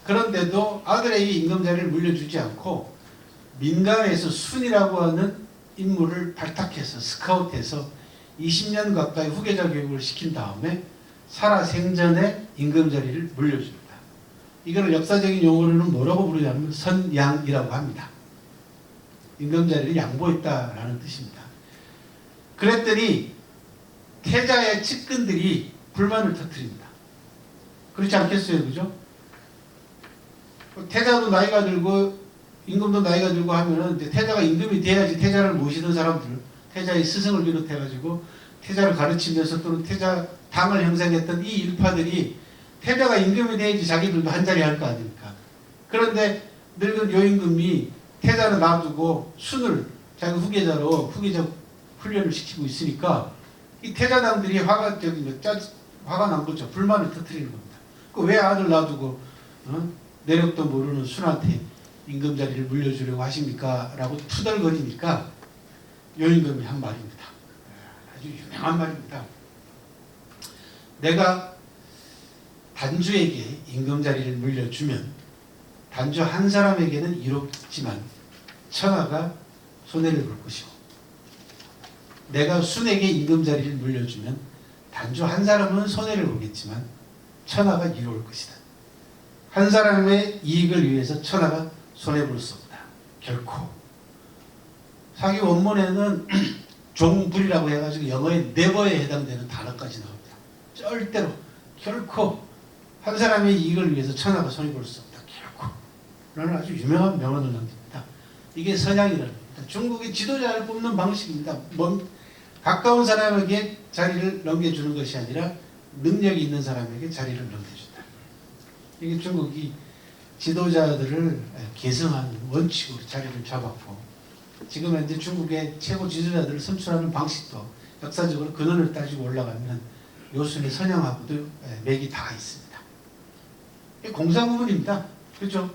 그런데도 아들에게 임금 자리를 물려주지 않고 민간에서 순이라고 하는 인물을 발탁해서 스카우트해서 20년 가까이 후계자 교육을 시킨 다음에 살아 생전에 임금 자리를 물려줍니다. 이걸 역사적인 용어로는 뭐라고 부르냐면 선양이라고 합니다. 임금 자리를 양보했다라는 뜻입니다. 그랬더니 태자의 측근들이 불만을 터뜨립니다. 그렇지 않겠어요, 그죠? 태자도 나이가 들고 임금도 나이가 들고 하면은 이제 태자가 임금이 돼야지 태자를 모시는 사람들, 태자의 스승을 비롯해가지고 태자를 가르치면서 또는 태자 당을 형성했던 이 일파들이 태자가 임금이 돼야지 자기들도 한 자리 할 거 아닙니까? 그런데 늙은 요임금이 태자를 놔두고 순을 자기 후계자로 후계자 훈련을 시키고 있으니까 이 태자당들이 화가 난 거죠. 불만을 터뜨리는 겁니다. 그 왜 아들 놔두고 내력도 모르는 순한테 임금 자리를 물려주려고 하십니까? 라고 투덜거리니까 요임금이 한 말입니다. 아주 유명한 말입니다. 내가 단주에게 임금 자리를 물려주면 단주 한 사람에게는 이롭지만 천하가 손해를 볼 것이고, 내가 순에게 임금 자리를 물려주면 단주 한 사람은 손해를 보겠지만 천하가 이로울 것이다. 한 사람의 이익을 위해서 천하가 손해볼 수 없다. 결코. 사기 원문에는 종불이라고 해가지고 영어의 never에 해당되는 단어까지 나옵니다. 절대로 결코 한 사람의 이익을 위해서 천하가 손해볼 수 없다. 결코. 라는 아주 유명한 명언을 남깁니다. 이게 선양이라는 겁니다. 중국의 지도자를 뽑는 방식입니다. 가까운 사람에게 자리를 넘겨주는 것이 아니라 능력이 있는 사람에게 자리를 넘겨준다. 이게 중국이 지도자들을 계승하는 원칙으로 자리를 잡았고, 지금 현재 중국의 최고 지도자들을 선출하는 방식도 역사적으로 근원을 따지고 올라가면 요순의 선양하고도 맥이 다 있습니다. 이게 공사구문입니다. 그렇죠?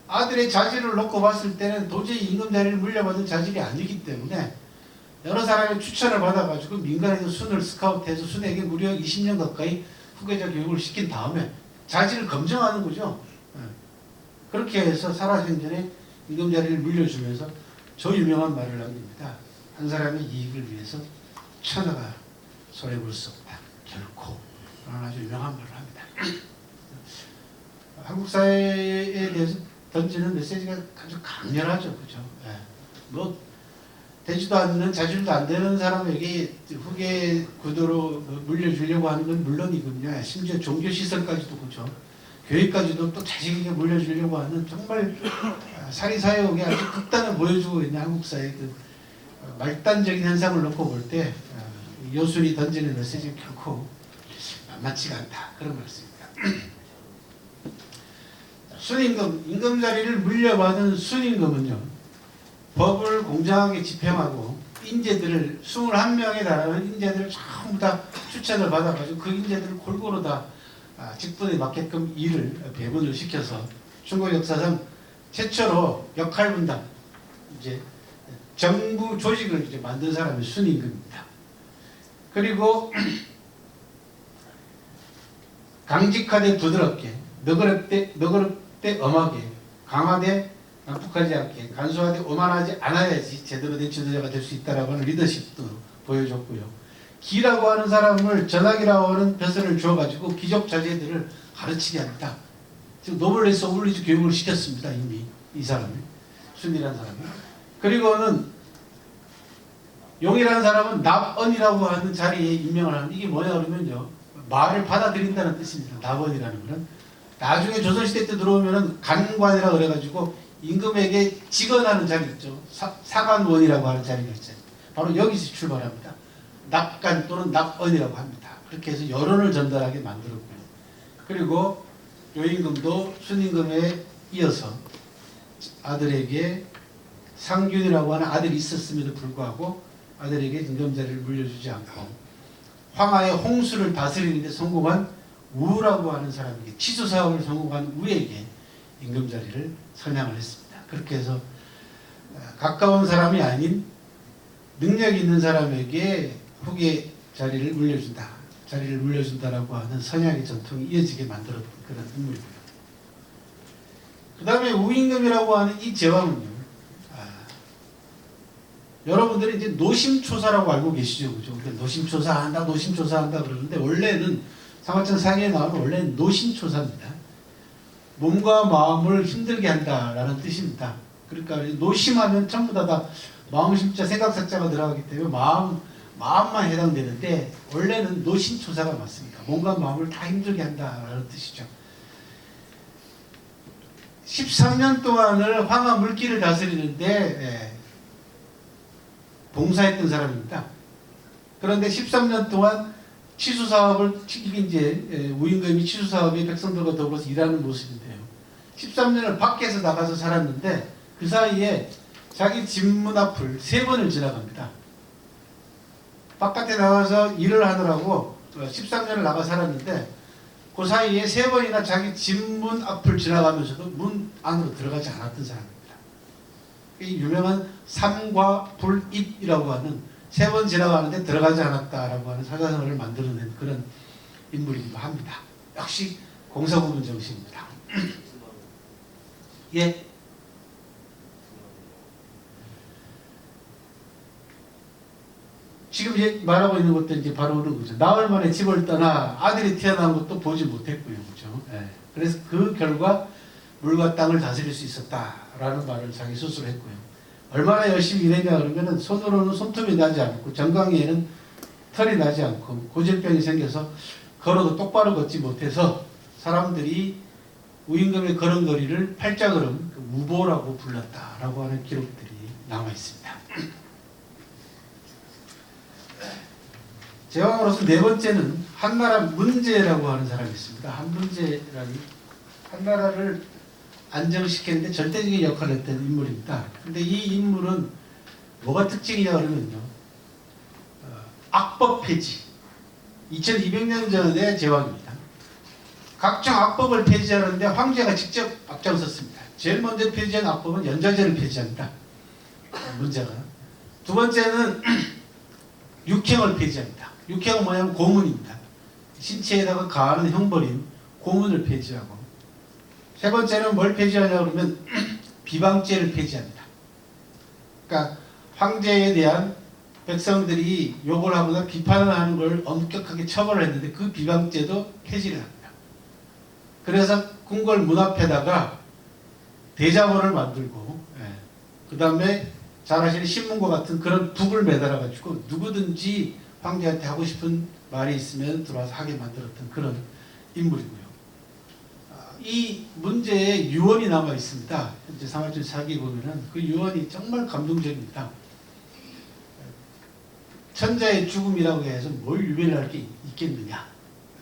아들의 자질을 놓고 봤을 때는 도저히 임금 자리를 물려받은 자질이 아니기 때문에 여러 사람의 추천을 받아가지고 민간에서 순을 스카우트해서 순에게 무려 20년 가까이 후계자 교육을 시킨 다음에 자질을 검증하는 거죠. 그렇게 해서 살아생전에 임금 자리를 물려주면서 저 유명한 말을 남깁니다. 한 사람의 이익을 위해서 천하가 손해볼 수 없다. 결코. 라는 아주 유명한 말을 합니다. 한국 사회에 대해서 던지는 메시지가 아주 강렬하죠. 그죠? 뭐 되지도 않는, 자질도 안 되는 사람에게 후계 구도로 물려주려고 하는 건 물론이군요. 심지어 종교시설까지도, 그죠? 교육까지도 또 자식에게 물려주려고 하는 정말 사리사욕의 아주 극단을 보여주고 있는 한국 사회의 그 말단적인 현상을 놓고 볼 때 요순이 던지는 메시지는 결코 만만치가 않다. 그런 말씀입니다. 순임금, 임금 자리를 물려받은 순임금은요, 법을 공정하게 집행하고 인재들을 21명에 달하는 인재들을 전부 다 추천을 받아가지고 그 인재들을 골고루 다 직분에 맞게끔 일을 배분을 시켜서 중국 역사상 최초로 역할 분담, 이제 정부 조직을 이제 만든 사람이 순임금입니다. 그리고 강직하되 부드럽게, 너그럽되 엄하게, 강하되 난폭하지 않게, 간소하되 오만하지 않아야지 제대로 된 지도자가 될 수 있다라고 하는 리더십도 보여줬고요. 기라고 하는 사람을 전학이라고 하는 벼슬을 주어가지고 귀족 자제들을 가르치게 합니다. 지금 노블레스 오블리주 교육을 시켰습니다. 이미 이 사람이, 순이라는 사람이. 그리고는 용이라는 사람은 납언이라고 하는 자리에 임명을 하는, 이게 뭐냐 그러면요, 말을 받아들인다는 뜻입니다. 납언이라는 거는 나중에 조선시대 때 들어오면은 간관이라고 그래가지고 임금에게 직언하는 자리 있죠. 사관원이라고 하는 자리가 있죠. 바로 여기서 출발합니다. 납간 또는 납언이라고 합니다. 그렇게 해서 여론을 전달하게 만들었고요. 그리고 요임금도 순임금에 이어서 아들에게 상균이라고 하는 아들이 있었음에도 불구하고 아들에게 임금 자리를 물려주지 않고 황하의 홍수를 다스리는 데 성공한 우라고 하는 사람에게, 치수 사업을 성공한 우에게 임금 자리를 선양을 했습니다. 그렇게 해서 가까운 사람이 아닌 능력 있는 사람에게 후계 자리를 물려준다, 자리를 물려준다라고 하는 선양의 전통이 이어지게 만들었던 그런 인물이고요. 그 다음에 우임금이라고 하는 이 제왕은요, 여러분들이 이제 노심초사라고 알고 계시죠, 그죠? 노심초사한다, 노심초사한다 그러는데 원래는 상하천 상해에 나오는 원래는 노심초사입니다. 몸과 마음을 힘들게 한다라는 뜻입니다. 그러니까 노심하면 전부 다 마음 심자 생각 사자가 들어가기 때문에 마음만 해당되는데 원래는 노심초사가 맞습니다. 몸과 마음을 다 힘들게 한다라는 뜻이죠. 13년 동안을 황하 물길을 다스리는데 봉사했던 사람입니다. 그런데 13년 동안 치수 사업을 이게 이제 우임금이 치수 사업에 백성들과 더불어서 일하는 모습인데요. 13년을 밖에서 나가서 살았는데 그 사이에 자기 집 문 앞을 3번을 지나갑니다. 바깥에 나가서 일을 하느라고 13년을 나가 살았는데 그 사이에 3번이나 자기 집 문 앞을 지나가면서도 문 안으로 들어가지 않았던 사람입니다. 이 유명한 삼과 불입이라고 하는 3번 지나가는데 들어가지 않았다라고 하는 사자성어를 만들어낸 그런 인물이기도 합니다. 역시 공서구분 정신입니다. 예. 지금 이제 말하고 있는 것도 이제 바로 그런 거죠. 나흘 만에 집을 떠나 아들이 태어난 것도 보지 못했고요. 그죠? 예. 그래서 그 결과 물과 땅을 다스릴 수 있었다라는 말을 자기 스스로 했고요. 얼마나 열심히 일했냐 그러면은 손으로는 손톱이 나지 않고 정강이에는 털이 나지 않고 고질병이 생겨서 걸어도 똑바로 걷지 못해서 사람들이 우임금의 걸음걸이를 팔자걸음 우보라고 불렀다라고 하는 기록들이 남아 있습니다. 제왕으로서 4번째는 한나라 문제라고 하는 사람이 있습니다. 한문제라는 한나라를 안정시키는데 절대적인 역할을 했던 인물입니다. 근데 이 인물은 뭐가 특징이냐 그러면요. 악법 폐지. 2200년 전에 제왕입니다. 각종 악법을 폐지하는데 황제가 직접 앞장섰습니다. 제일 먼저 폐지한 악법은 연좌제를 폐지합니다. 문제가. 두 번째는 육행을 폐지합니다. 육행은 뭐냐면 고문입니다. 신체에다가 가하는 형벌인 고문을 폐지하고, 세 번째는 뭘 폐지하냐 그러면 비방죄를 폐지합니다. 그러니까 황제에 대한 백성들이 욕을 하거나 비판을 하는 걸 엄격하게 처벌을 했는데 그 비방죄도 폐지를 합니다. 그래서 궁궐 문 앞에다가 대자보를 만들고, 그 다음에 잘 아시는 신문과 같은 그런 북을 매달아 가지고 누구든지 황제한테 하고 싶은 말이 있으면 들어와서 하게 만들었던 그런 인물이고요. 이 문제에 유언이 남아 있습니다. 현재 사마천 사기에 보면은 그 유언이 정말 감동적입니다. 천자의 죽음이라고 해서 뭘 유별날 게 있겠느냐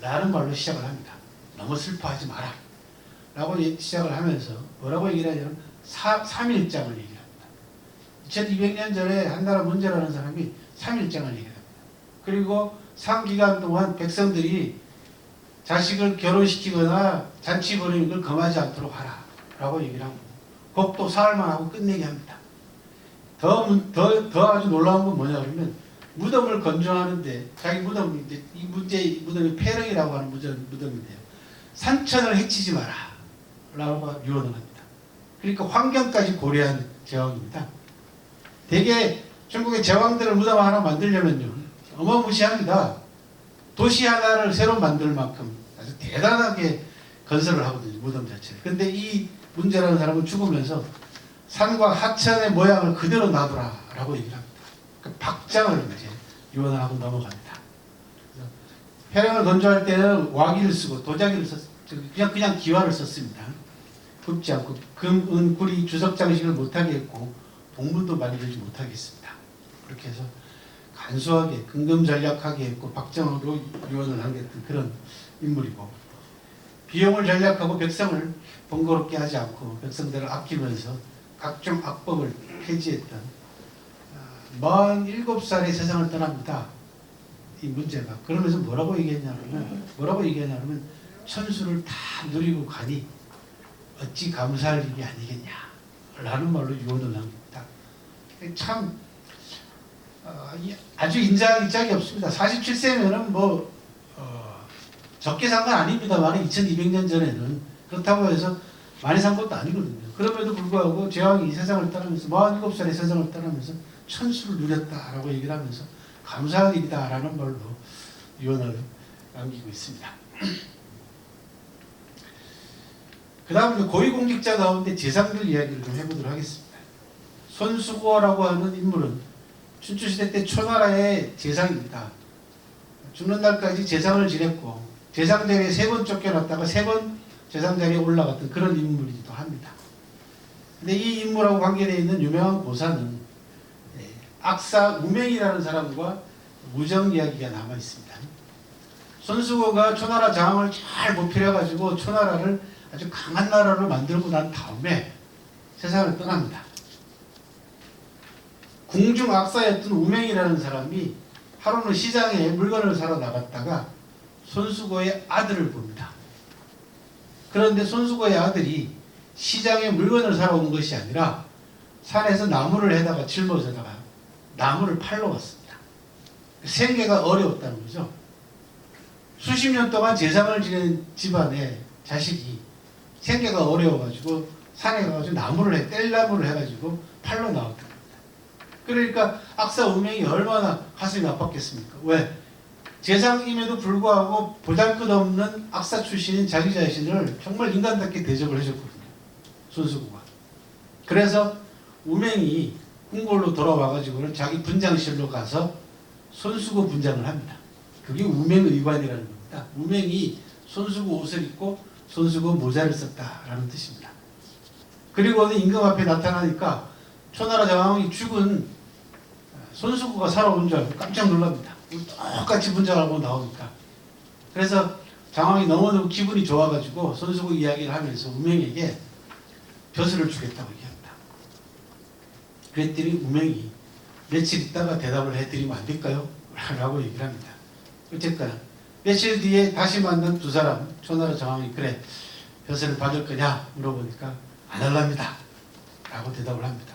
라는 말로 시작을 합니다. 너무 슬퍼하지 마라 라고 시작을 하면서 뭐라고 얘기를 하냐면 3일장을 얘기합니다. 2200년 전에 한나라 문제라는 사람이 3일장을 얘기합니다. 그리고 3기간 동안 백성들이 자식을 결혼시키거나 잔치 벌이는 걸 금하지 않도록 하라 라고 얘기를 하고, 곡도 사흘만 하고 끝내게 합니다. 더 아주 놀라운 건 뭐냐 그러면 무덤을 건조하는데, 자기 무덤이 이제 이 문제의 무덤이 폐릉이라고 하는 무덤인데요. 산천을 해치지 마라 라고 유언을 합니다. 그러니까 환경까지 고려한 제왕입니다. 대개 중국의 제왕들을 무덤 하나 만들려면요 어마무시합니다. 도시 하나를 새로 만들 만큼 아주 대단하게 건설을 하거든요, 무덤 자체를. 근데 이 문제라는 사람은 죽으면서 산과 하천의 모양을 그대로 놔두라 라고 얘기를 합니다. 그 박장을 이제 유언을 하고 넘어갑니다. 폐령을 건조할 때는 와기를 쓰고 도자기를 그냥 기와를 썼습니다. 굽지 않고 금, 은, 구리, 주석 장식을 못하게 했고 동문도 만들지 못하게 했습니다. 그렇게 해서 간소하게 근검전략하게 했고 박정으로 유언을 하겠던 그런 인물이고, 비용을 전략하고 백성을 번거롭게 하지 않고 백성들을 아끼면서 각종 악법을 폐지했던 47살에 세상을 떠납니다. 이 문제가. 그러면서 뭐라고 얘기했냐면 천수를 다 누리고 가니 어찌 감사할 일이 아니겠냐라는 말로 유언을 합니다. 참 아주 인자한 짝이 없습니다. 47세면은 적게 산 건 아닙니다만 2200년 전에는 그렇다고 해서 많이 산 것도 아니거든요. 그럼에도 불구하고 제왕이 세상을 떠나면서 47살에 세상을 떠나면서 천수를 누렸다라고 얘기를 하면서 감사한 일이다라는 말로 유언을 남기고 있습니다. 그 다음 고위공직자 가운데 재상들 이야기를 좀 해보도록 하겠습니다. 손수고라고 하는 인물은 춘추시대 때 초나라의 재상입니다. 죽는 날까지 재상을 지냈고 재상 자리에 3번 쫓겨났다가 3번 재상 자리에 올라갔던 그런 인물이기도 합니다. 근데 이 인물하고 관계되어 있는 유명한 고사는 악사 우맹이라는 사람과 우정 이야기가 남아 있습니다. 손수고가 초나라 장을 잘 보필해가지고 초나라를 아주 강한 나라로 만들고 난 다음에 세상을 떠납니다. 궁중 악사였던 우맹이라는 사람이 하루는 시장에 물건을 사러 나갔다가 손수고의 아들을 봅니다. 그런데 손수고의 아들이 시장에 물건을 사러 온 것이 아니라 산에서 나무를 해다가 짊어져다가 나무를 팔러 왔습니다. 생계가 어려웠다는 거죠. 수십 년 동안 재상을 지낸 집안의 자식이 생계가 어려워가지고 산에 가가지고 뗄나무를 해가지고 팔러 나왔다는 겁니다. 그러니까 악사 우명이 얼마나 가슴이 아팠겠습니까? 왜? 재상임에도 불구하고 보잘것없는 악사 출신인 자기 자신을 정말 인간답게 대접을 해줬거든요. 손수고가. 그래서 우명이 궁궐로 돌아와가지고는 자기 분장실로 가서 손수고 분장을 합니다. 그게 우맹의관이라는 겁니다. 우맹이 손수고 옷을 입고 손수고 모자를 썼다라는 뜻입니다. 그리고 임금 앞에 나타나니까 초나라 장왕이 죽은 손수고가 살아온 줄 알고 깜짝 놀랍니다. 똑같이 분장하고 나오니까. 그래서 장왕이 너무너무 기분이 좋아가지고 손수고 이야기를 하면서 우명에게 벼슬을 주겠다고 얘기합니다. 그랬더니 우명이 며칠 있다가 대답을 해드리면 안 될까요? 라고 얘기를 합니다. 어쨌거나 며칠 뒤에 다시 만난 두 사람, 초나라 장왕이 그래 벼슬을 받을 거냐 물어보니까 안 할랍니다 라고 대답을 합니다.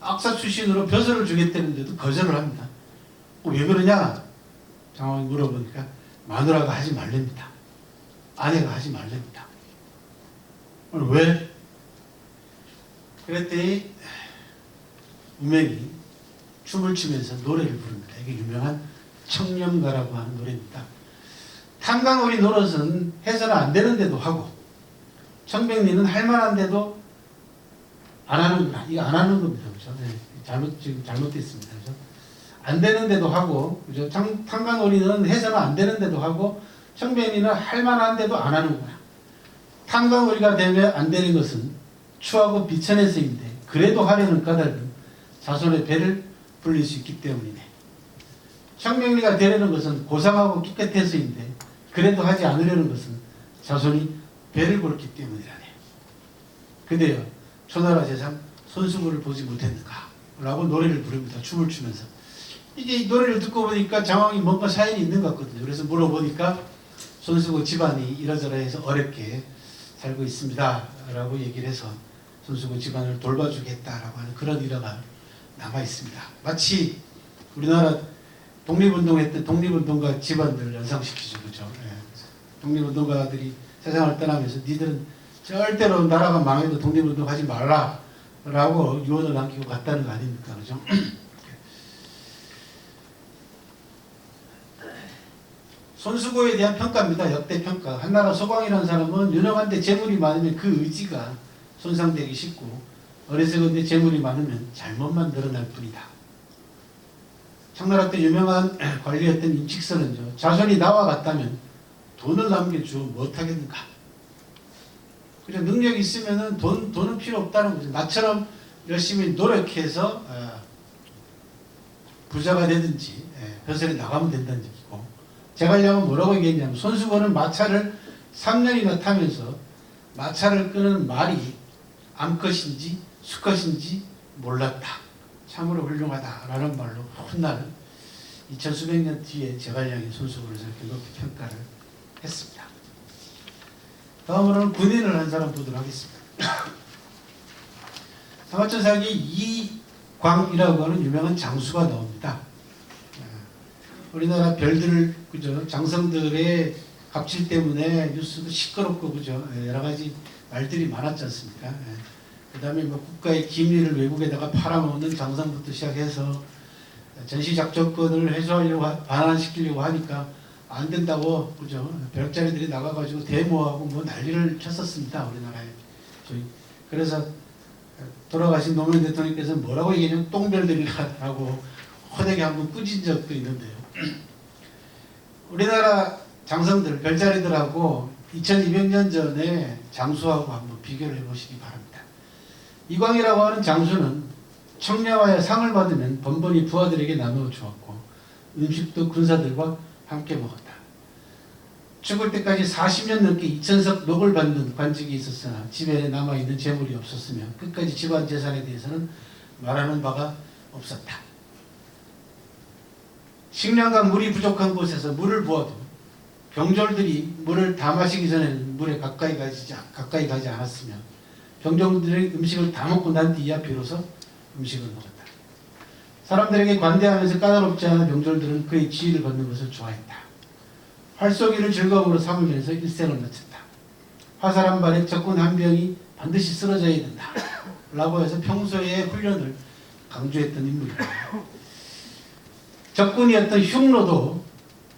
악사 출신으로 벼슬을 주겠다는데도 거절을 합니다. 왜 그러냐 장왕이 물어보니까 마누라가 하지 말랍니다. 아내가 하지 말랍니다. 왜? 그랬더니 우명이 춤을 추면서 노래를 부릅니다. 이게 유명한 청렴가라고 하는 노래입니다. 탄강오리 노릇은 해서는 안 되는데도 하고 청백리는 할 만한데도 안 하는구나. 이거 안 하는 겁니다. 그렇죠? 네. 지금 잘못됐습니다. 그렇죠? 안 되는데도 하고, 그죠? 탄강오리는 해서는 안 되는데도 하고 청백리는 할 만한데도 안 하는구나. 탄강오리가 되면 안 되는 것은 추하고 비천해서인데 그래도 하려는 까닭은 자손의 배를 불릴 수 있기 때문이네. 청명리가 되려는 것은 고상하고 깨끗해서인데 그래도 하지 않으려는 것은 자손이 배를 불렀기 때문이라네. 근데요 초나라 재상 손수고를 보지 못했는가 라고 노래를 부릅니다. 춤을 추면서. 이게 이 노래를 듣고 보니까 장왕이 뭔가 사연이 있는 것 같거든요. 그래서 물어보니까 손수고 집안이 이러저러해서 어렵게 살고 있습니다 라고 얘기를 해서 손수고 집안을 돌봐주겠다라고 하는 그런 일화가 남아 있습니다. 마치 우리나라 독립운동했던 독립운동가 집안들을 연상시키죠. 그렇죠? 예. 독립운동가들이 세상을 떠나면서 니들은 절대로 나라가 망해도 독립운동하지 말라 라고 유언을 남기고 갔다는 거 아닙니까? 그렇죠? 손수고에 대한 평가입니다. 역대 평가. 한나라 소광이라는 사람은 유능한데 재물이 많으면 그 의지가 손상되기 쉽고 어리석은데 재물이 많으면 잘못만 늘어날 뿐이다. 청나라 때 유명한 관리였던 임칙선은요. 자손이 나와 같다면 돈을 남겨주어 못하겠는가. 그래 능력이 있으면 돈은 필요 없다는 거죠. 나처럼 열심히 노력해서 부자가 되든지 벼슬에 나가면 된다는 얘기고, 제갈량은 뭐라고 얘기했냐면 손수고는 마차를 3년이나 타면서 마차를 끄는 말이 암컷인지 수컷인지 몰랐다. 참으로 훌륭하다라는 말로 훗날 2000수백 년 뒤에 제갈량이 손수고를 저렇게 높이 평가를 했습니다. 다음으로는 군인을 한 사람 보도록 하겠습니다. 상하천사기 이광이라고 하는 유명한 장수가 나옵니다. 우리나라 별들, 그죠? 장성들의 갑질 때문에 뉴스도 시끄럽고, 그죠? 여러 가지 말들이 많았지 않습니까? 그 다음에 뭐 국가의 기밀을 외국에다가 팔아먹는 장성부터 시작해서 전시작전권을 해소하려고, 반환시키려고 하니까 안 된다고, 그죠? 벼락자리들이 나가가지고 데모하고 뭐 난리를 쳤었습니다. 우리나라에. 그래서 돌아가신 노무현 대통령께서 뭐라고 얘기하냐면 똥별들이라고 허되게 한번 꾸진 적도 있는데요. 우리나라 장성들, 별자리들하고 2200년 전에 장수하고 한번 비교를 해보시기 바랍니다. 이광이라고 하는 장수는 청려와의 상을 받으면 번번이 부하들에게 나누어 주었고 음식도 군사들과 함께 먹었다. 죽을 때까지 40년 넘게 2000석 녹을 받는 관직이 있었으나 집에 남아있는 재물이 없었으며 끝까지 집안 재산에 대해서는 말하는 바가 없었다. 식량과 물이 부족한 곳에서 물을 부어도 병졸들이 물을 다 마시기 전에는 물에 가까이 가지 않았으며 병졸들의 음식을 다 먹고 난 뒤야 비로소 음식을 먹었다. 사람들에게 관대하면서 까다롭지 않은 병졸들은 그의 지위를 받는 것을 좋아했다. 활쏘기를 즐거움으로 삼으면서 일생을 마쳤다. 화살 한 발에 적군 한 병이 반드시 쓰러져야 된다 라고 해서 평소의 훈련을 강조했던 인물이다. 적군이었던 흉노도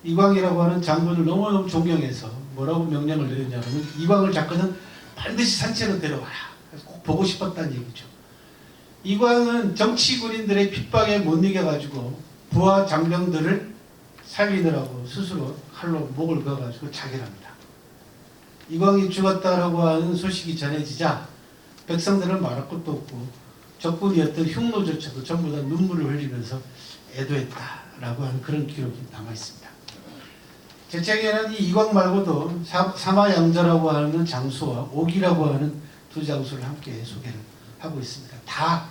이광이라고 하는 장군을 너무너무 존경해서 뭐라고 명령을 내렸냐면 이광을 잡거든 반드시 산채로 데려와라. 꼭 보고 싶었다는 얘기죠. 이광은 정치 군인들의 핍박에 못 이겨가지고 부하 장병들을 살리느라고 스스로 칼로 목을 그어가지고 자결합니다. 이광이 죽었다라고 하는 소식이 전해지자 백성들은 말할 것도 없고 적군이었던 흉노조차도 전부 다 눈물을 흘리면서 애도했다라고 하는 그런 기록이 남아있습니다. 제 책에는 이 이광 말고도 사마양자라고 하는 장수와 옥이라고 하는 두 장수를 함께 소개를 하고 있습니다. 다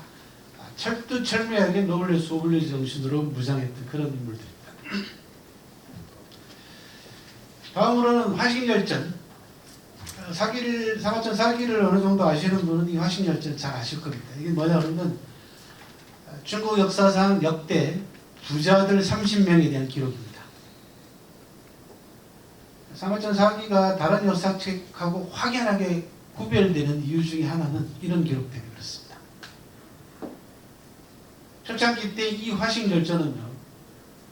철두철미하게 노블레스 오블리주 정신으로 무장했던 그런 인물들입니다. 다음으로는 화식열전. 사마천 사기를 어느 정도 아시는 분은 이 화식열전 잘 아실 겁니다. 이게 뭐냐 그러면 중국 역사상 역대 부자들 30명에 대한 기록입니다. 사마천 사기가 다른 역사책하고 확연하게 구별되는 이유 중에 하나는 이런 기록 때문에 그렇습니다. 초창기 때 이 화식열전은요,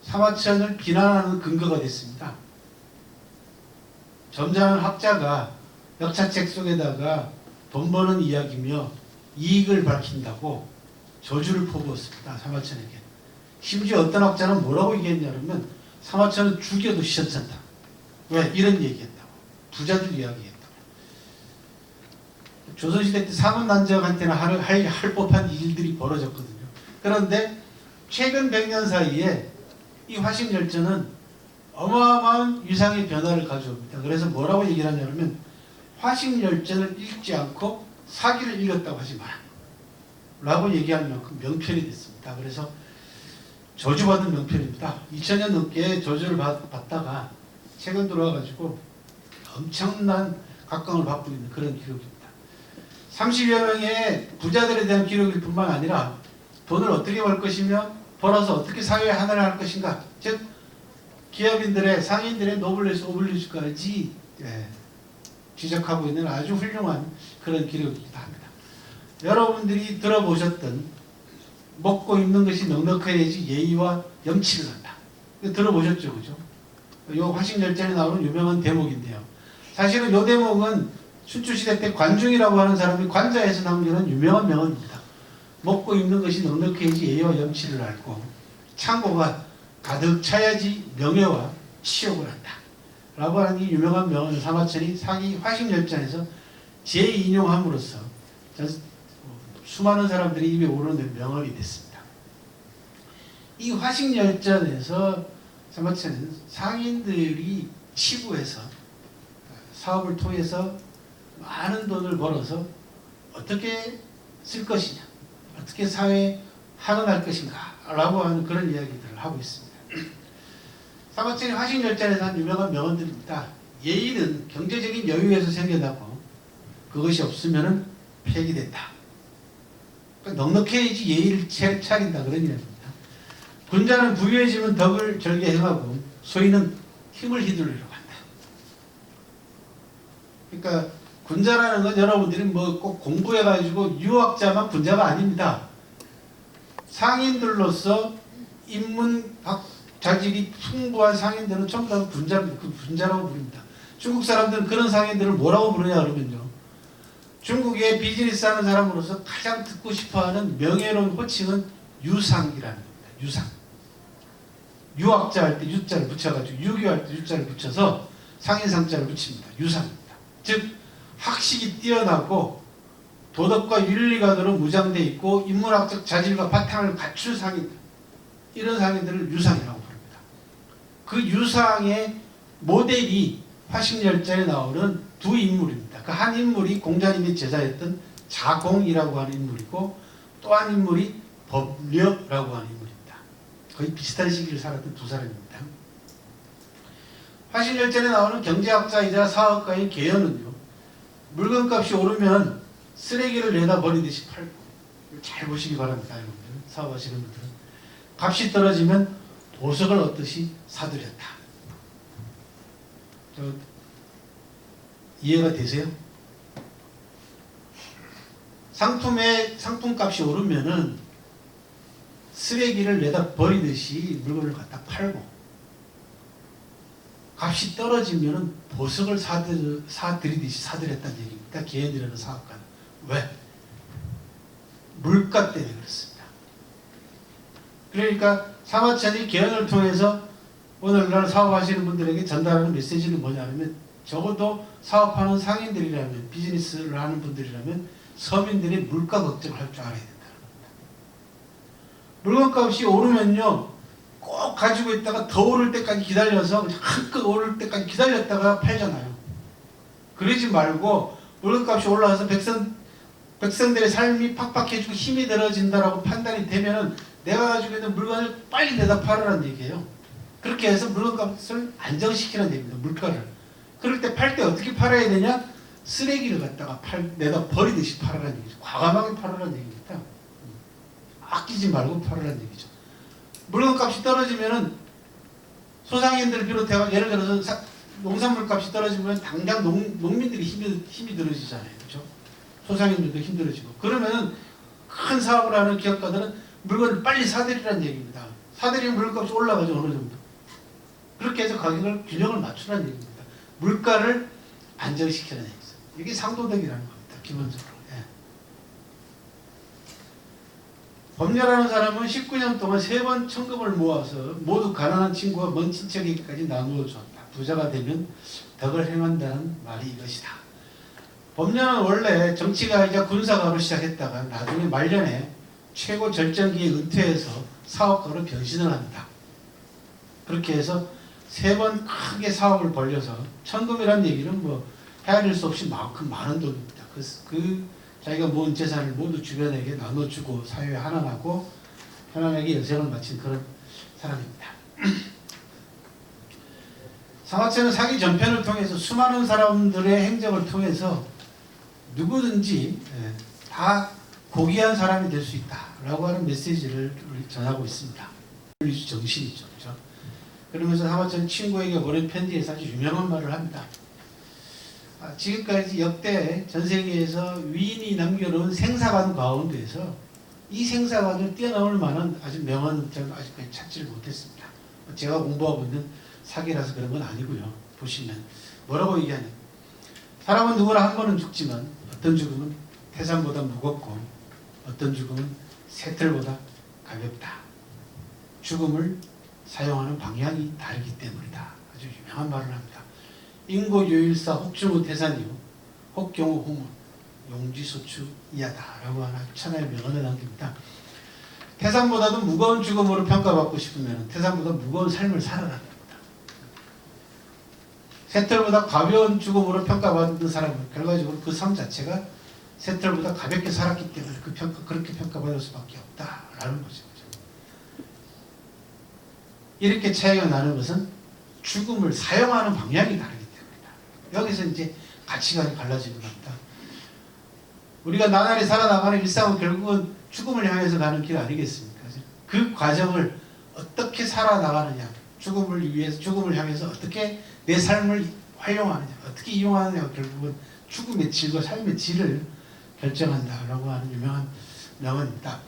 사마천을 비난하는 근거가 됐습니다. 점잖은 학자가 역사책 속에다가 돈 버는 이야기며 이익을 밝힌다고 저주를 퍼부었습니다. 사마천에게. 심지어 어떤 학자는 뭐라고 얘기했냐면 사마천은 죽여도 시원찮다. 왜? 이런 얘기했다고. 부자들 이야기했다고. 조선시대 때 사문난적한테는 할 법한 일들이 벌어졌거든요. 그런데 최근 100년 사이에 이 화식열전은 어마어마한 위상의 변화를 가져옵니다. 그래서 뭐라고 얘기를 하냐면 화식열전을 읽지 않고 사기를 읽었다고 하지 마라 라고 얘기할 만큼 명편이 됐습니다. 그래서 저주받은 명편입니다. 2000년 넘게 저주를 받다가 최근 들어와가지고 엄청난 각광을 받고 있는 그런 기록입니다. 30여 명의 부자들에 대한 기록일 뿐만 아니라 돈을 어떻게 벌 것이며 벌어서 어떻게 사회에 하나를 할 것인가, 즉 기업인들의 상인들의 노블레스 오블리주까지 지적하고 있는 아주 훌륭한 그런 기록이기도 합니다. 여러분들이 들어보셨던 먹고 입는 것이 넉넉해야지 예의와 염치를 한다. 들어보셨죠, 그죠? 요 화식열전에 나오는 유명한 대목인데요. 사실은 요 대목은 춘추시대 때 관중이라고 하는 사람이 관자에서 남기는 유명한 명언입니다. 먹고 입는 것이 넉넉해야지 예의와 염치를 알고 창고가 가득 차야지 명예와 치욕을 한다 라고 하는 이 유명한 명언을 사마천이 사기 화식열전에서 재인용함으로써 수많은 사람들이 입에 오르는 명언이 됐습니다. 이 화식열전에서 사마천은 상인들이 치부해서 사업을 통해서 많은 돈을 벌어서 어떻게 쓸 것이냐, 어떻게 사회에 환원할 것인가 라고 하는 그런 이야기들을 하고 있습니다. 사마천이 화식열전에서 한 유명한 명언들입니다. 예의는 경제적인 여유에서 생겨나고 그것이 없으면 폐기된다. 그러니까 넉넉해야지 예의를 차린다 그런 이야기입니다. 군자는 부유해지면 덕을 절게 행하고 소인은 힘을 휘둘리러 간다. 그러니까 군자라는 건 여러분들이 뭐 꼭 공부해가지고 유학자만 군자가 아닙니다. 상인들로서 인문 자질이 풍부한 상인들은 전부 다 군자입니다. 그 군자라고 부릅니다. 중국 사람들은 그런 상인들을 뭐라고 부르냐 그러면요, 중국의 비즈니스 하는 사람으로서 가장 듣고 싶어하는 명예로운 호칭은 유상이라는 겁니다. 유상. 유학자 할 때 유자를 붙여가지고 유교할 때 유자를 붙여서 상인상자를 붙입니다. 유상입니다. 즉 학식이 뛰어나고 도덕과 윤리관으로 무장돼 있고 인문학적 자질과 바탕을 갖춘 상인들, 이런 상인들을 유상이라고 부릅니다. 그 유상의 모델이 화식열전에 나오는 두 인물입니다. 그 한 인물이 공자님의 제자였던 자공이라고 하는 인물이고 또 한 인물이 법려라고 하는 인물입니다. 거의 비슷한 시기를 살았던 두 사람입니다. 화식열전에 나오는 경제학자이자 사업가인 계연은요, 물건값이 오르면 쓰레기를 내다 버리듯이 팔고, 잘 보시기 바랍니다. 여러분들, 사업하시는 분들은. 값이 떨어지면 보석을 얻듯이 사들였다. 이해가 되세요? 상품값이 오르면은 쓰레기를 내다 버리듯이 물건을 갖다 팔고, 값이 떨어지면은 보석을 사들이듯이 사들였다는 얘기입니다. 계연이라는 사업가는. 왜? 물가 때문에 그렇습니다. 그러니까 사마천이 계연을 통해서 오늘날 사업하시는 분들에게 전달하는 메시지는 뭐냐면, 적어도 사업하는 상인들이라면, 비즈니스를 하는 분들이라면 서민들이 물가 걱정을 할 줄 알아야 된다는 겁니다. 물건값이 오르면요, 꼭 가지고 있다가 더 오를 때까지 기다려서 한껏 오를 때까지 기다렸다가 팔잖아요. 그러지 말고 물건값이 올라와서 백성들의 삶이 팍팍해지고 힘이 들어진다라고 판단이 되면은 내가 가지고 있는 물건을 빨리 내다 팔으라는 얘기예요. 그렇게 해서 물건값을 안정시키라는 얘기입니다. 물가를. 그럴 때 팔 때 어떻게 팔아야 되냐? 쓰레기를 갖다가 내다 버리듯이 팔으라는 얘기죠. 과감하게 팔으라는 얘기입니다. 아끼지 말고 팔으라는 얘기죠. 물건값이 떨어지면은 소상인들을 비롯해서 예를 들어서 농산물 값이 떨어지면 당장 농민들이 힘이 들어지잖아요. 그렇죠? 소상인들도 힘들어지고. 그러면은 큰 사업을 하는 기업가들은 물건을 빨리 사들이라는 얘기입니다. 사들이면 물건값이 올라가죠. 어느 정도. 그렇게 해서 가격을 균형을 맞추라는 얘기입니다. 물가를 안정시키라는 얘기죠. 이게 상도덕이라는 겁니다. 기본적으로. 예. 법녀라는 사람은 19년 동안 3번 천금을 모아서 모두 가난한 친구와 먼 친척에게까지 나누어 주었다. 부자가 되면 덕을 행한다는 말이 이것이다. 법녀는 원래 정치가이자 군사가로 시작했다가 나중에 말년에 최고 절정기에 은퇴해서 사업가로 변신을 합니다. 그렇게 해서 3번 크게 사업을 벌려서 천금이라는 얘기는 뭐 헤아릴 수 없이 만큼 많은 돈입니다. 그 자기가 모은 재산을 모두 주변에게 나눠주고 사회에 환원하고 편안하게 여생을 마친 그런 사람입니다. 사마천은 사기 전편을 통해서 수많은 사람들의 행적을 통해서 누구든지 다 고귀한 사람이 될 수 있다라고 하는 메시지를 전하고 있습니다. 윤리주 정신이죠. 그렇죠? 그러면서 사마천은 친구에게 보낸 편지에서 아주 유명한 말을 합니다. 지금까지 역대 전 세계에서 위인이 남겨놓은 생사관 가운데에서 이 생사관을 뛰어넘을 만한 아주 명언은 저는 아직까지 찾지를 못했습니다. 제가 공부하고 있는 사기라서 그런 건 아니고요. 보시면 뭐라고 얘기하냐. 사람은 누구나 한 번은 죽지만 어떤 죽음은 태산보다 무겁고 어떤 죽음은 새털보다 가볍다. 죽음을 사용하는 방향이 다르기 때문이다. 아주 유명한 말을 합니다. 인고요일사 혹중우 태산이요 혹경우 홍문 용지소추 이하다라고 하는 천하의 명언을 남깁니다. 태산보다도 무거운 죽음으로 평가받고 싶으면 태산보다 무거운 삶을 살아라 합니다. 새털보다 가벼운 죽음으로 평가받는 사람은 결과적으로 그 삶 자체가 새털보다 가볍게 살았기 때문에 그렇게 평가받을 수밖에 없다라는 거죠. 이렇게 차이가 나는 것은 죽음을 사용하는 방향이 다르기 때문이다. 여기서 이제 가치관이 갈라지는 겁니다. 우리가 나날이 살아나가는 일상은 결국은 죽음을 향해서 가는 길 아니겠습니까? 그 과정을 어떻게 살아나가느냐, 죽음을 향해서 어떻게 내 삶을 활용하느냐, 어떻게 이용하느냐가 결국은 죽음의 질과 삶의 질을 결정한다라고 하는 유명한 명언입니다.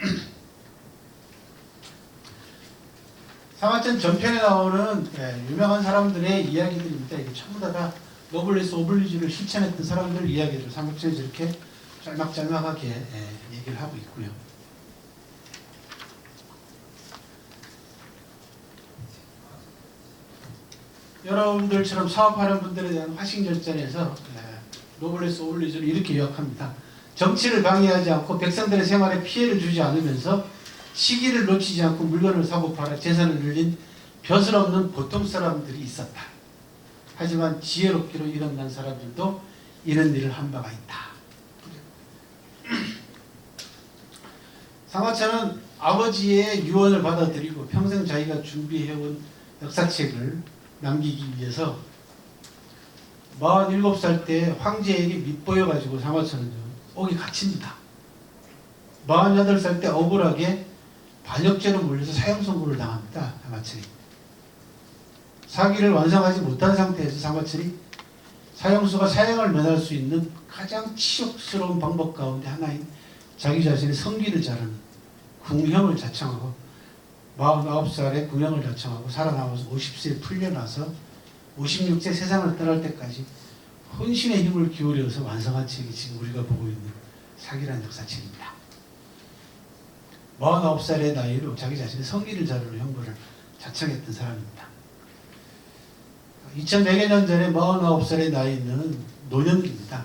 사마천 전편에 나오는 유명한 사람들의 이야기들입니다. 이게 전부 다 노블레스 오블리주를 실천했던 사람들 이야기를 사마천에서 이렇게 짤막짤막하게 얘기를 하고 있고요. 여러분들처럼 사업하는 분들에 대한 화식열전에서 노블레스 오블리주를 이렇게 요약합니다. 정치를 방해하지 않고 백성들의 생활에 피해를 주지 않으면서 시기를 놓치지 않고 물건을 사고 팔아 재산을 늘린 벼슬 없는 보통 사람들이 있었다. 하지만 지혜롭기로 일어난 사람들도 이런 일을 한 바가 있다. 상화천은 아버지의 유언을 받아들이고 평생 자기가 준비해온 역사책을 남기기 위해서 47살 때 황제에게 밑보여가지고 상화천은 옥에 갇힙니다. 48살 때 억울하게 반역죄로 몰려서 사형 선고를 당합니다. 상화천이. 사기를 완성하지 못한 상태에서 상화천이 사형수가 사형을 면할 수 있는 가장 치욕스러운 방법 가운데 하나인 자기 자신의 성기를 자르는 궁형을 자청하고 49살에 궁형을 자청하고 살아남아서 50세에 풀려나서 56세 세상을 떠날 때까지 헌신의 힘을 기울여서 완성한 책이 지금 우리가 보고 있는 사기라는 역사책입니다. 49살의 나이로 자기 자신의 성기를 자르는 형벌을 자청했던 사람입니다. 2100여 년 전에 49살의 나이는 노년기입니다.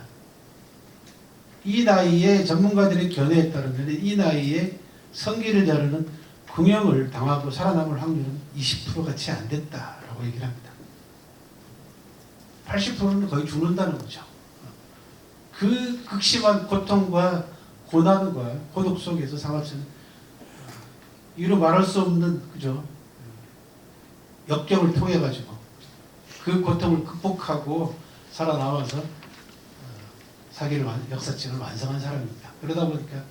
이 나이에 전문가들의 견해에 따르면 이 나이에 성기를 자르는 궁형을 당하고 살아남을 확률은 20%가 채 안 됐다라고 얘기를 합니다. 80%는 거의 죽는다는 거죠. 그 극심한 고통과 고난과 고독 속에서 상화천은 이루 말할 수 없는 그죠 역경을 통해 가지고 그 고통을 극복하고 살아남아서 사기를 역사책을 완성한 사람입니다. 그러다 보니까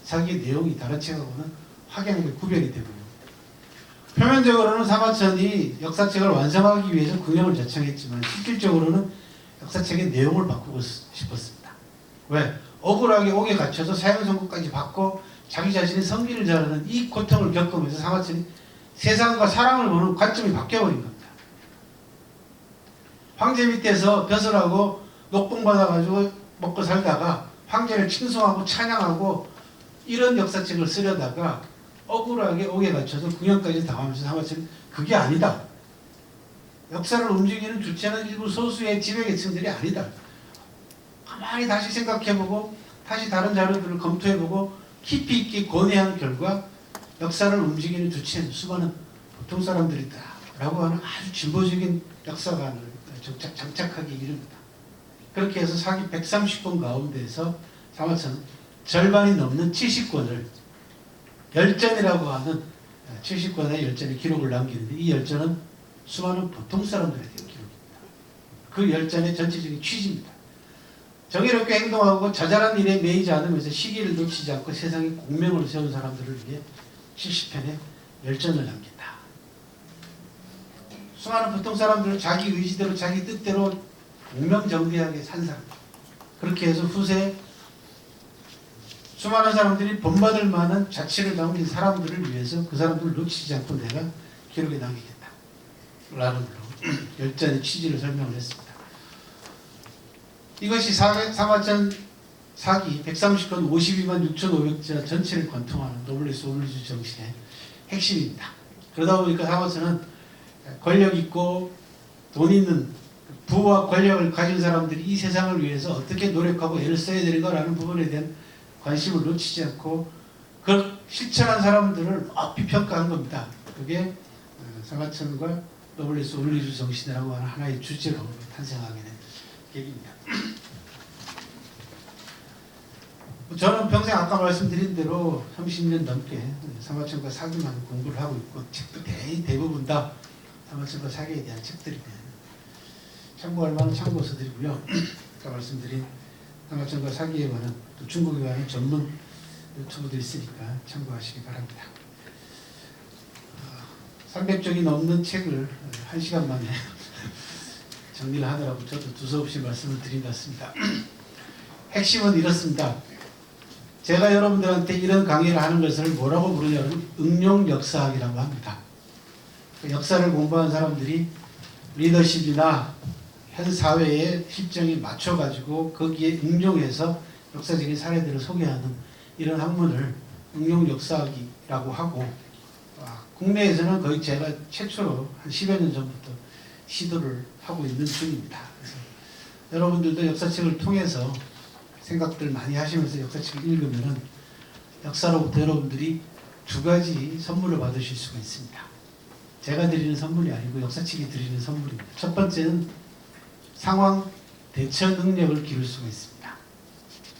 사기의 내용이 다른 책하고는 확연하게 구별이 되고요. 표면적으로는 상화천이 역사책을 완성하기 위해서 궁형을 자청했지만 실질적으로는 역사책의 내용을 바꾸고 싶었습니다. 왜? 억울하게 옥에 갇혀서 사형 선고까지 받고 자기 자신의 성기를 자르는 이 고통을 겪으면서 상화천이 세상과 사람을 보는 관점이 바뀌어버린 겁니다. 황제 밑에서 벼슬하고 녹봉받아가지고 먹고 살다가 황제를 칭송하고 찬양하고 이런 역사책을 쓰려다가 억울하게 옥에 갇혀서 궁형까지 당하면서 상화천은 그게 아니다. 역사를 움직이는 주체는 일부 소수의 지배계층들이 아니다. 가만히 다시 생각해보고 다시 다른 자료들을 검토해보고 깊이 있게 고뇌한 결과 역사를 움직이는 주체는 수많은 보통 사람들이다 라고 하는 아주 진보적인 역사관을 장착하기 이릅니다. 그렇게 해서 사기 130권 가운데에서 상화천은 절반이 넘는 70권을 열전이라고 하는 70권의 열전의 기록을 남기는데 이 열전은 수많은 보통 사람들에 대한 기록입니다. 그 열전의 전체적인 취지입니다. 정의롭게 행동하고 자잘한 일에 매이지 않으면서 시기를 놓치지 않고 세상에 공명을 세운 사람들을 위해 70편의 열전을 남긴다. 수많은 보통 사람들은 자기 의지대로 자기 뜻대로 공명정대하게 산 사람. 그렇게 해서 후세에 수많은 사람들이 본받을 만한 자치를 남긴 사람들을 위해서 그 사람들을 놓치지 않고 내가 기록에 남기겠다. 라는 열전의 취지를 설명을 했습니다. 이것이 상화천 사기 130건 52만 6,500자 전체를 관통하는 노블레스 오블리주 정신의 핵심입니다. 그러다 보니까 상화천은 권력 있고 돈 있는 부와 권력을 가진 사람들이 이 세상을 위해서 어떻게 노력하고 애를 써야 되는가라는 부분에 대한 관심을 놓치지 않고 그걸 실천한 사람들을 높이 평가한 겁니다. 그게 상화천과 노블레스 오블리주 정신이라고 하는 하나의 주제로 탄생하게 된 계기입니다. 저는 평생 아까 말씀드린 대로 30년 넘게 상화천과 사기만 공부를 하고 있고 책도 대부분 다 상화천과 사기에 대한 책들입니다. 참고할 만한 참고서들이고요. 아까 말씀드린 상화천과 사기에 관한 또 중국에 관한 전문 유튜브도 있으니까 참고하시기 바랍니다. 300쪽이 넘는 책을 1시간 만에 정리를 하느라고 저도 두서없이 말씀을 드린 것 같습니다. 핵심은 이렇습니다. 제가 여러분들한테 이런 강의를 하는 것을 뭐라고 부르냐면 응용역사학이라고 합니다. 역사를 공부한 사람들이 리더십이나 현 사회의 실정에 맞춰가지고 거기에 응용해서 역사적인 사례들을 소개하는 이런 학문을 응용역사학이라고 하고 국내에서는 거의 제가 최초로 한 10여 년 전부터 시도를 하고 있는 중입니다. 그래서 여러분들도 역사책을 통해서 생각들 많이 하시면서 역사책을 읽으면은 역사로부터 여러분들이 두 가지 선물을 받으실 수가 있습니다. 제가 드리는 선물이 아니고 역사책이 드리는 선물입니다. 첫 번째는 상황 대처 능력을 기를 수가 있습니다.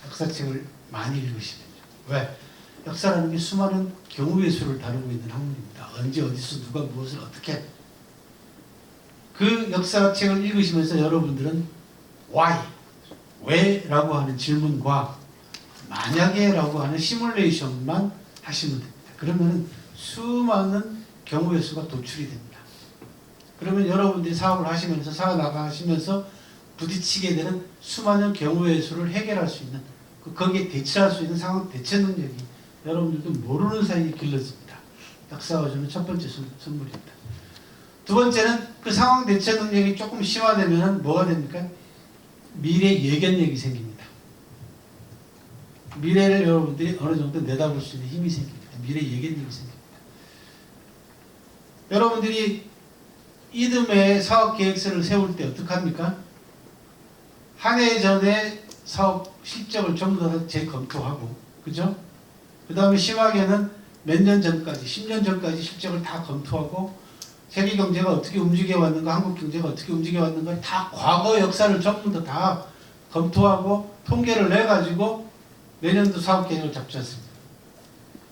역사책을 많이 읽으시면요. 왜? 역사라는 게 수많은 경우의 수를 다루고 있는 학문입니다. 언제 어디서 누가 무엇을 어떻게, 그 역사책을 읽으시면서 여러분들은 why, 왜라고 하는 질문과 만약에라고 하는 시뮬레이션만 하시면 됩니다. 그러면 수많은 경우의 수가 도출이 됩니다. 그러면 여러분들이 사업을 하시면서 살아나가시면서 부딪히게 되는 수많은 경우의 수를 해결할 수 있는, 거기에 대처할 수 있는 상황 대처 능력이 여러분들도 모르는 사이에 길러집니다. 역사가 주는 첫 번째 선물입니다. 두 번째는 그 상황 대처 능력이 조금 심화되면 뭐가 됩니까? 미래 예견력이 생깁니다. 미래를 여러분들이 어느 정도 내다볼 수 있는 힘이 생깁니다. 미래 예견력이 생깁니다. 여러분들이 이듬해 사업계획서를 세울 때 어떻게 합니까? 한 해 전에 사업 실적을 전부 다 재검토하고, 그죠? 그 다음에 심하게는 몇 년 전까지, 10년 전까지 실적을 다 검토하고, 세계 경제가 어떻게 움직여 왔는가, 한국 경제가 어떻게 움직여 왔는가, 다 과거 역사를 전부 다 검토하고 통계를 내가지고 내년도 사업 계획을 잡지 않습니다.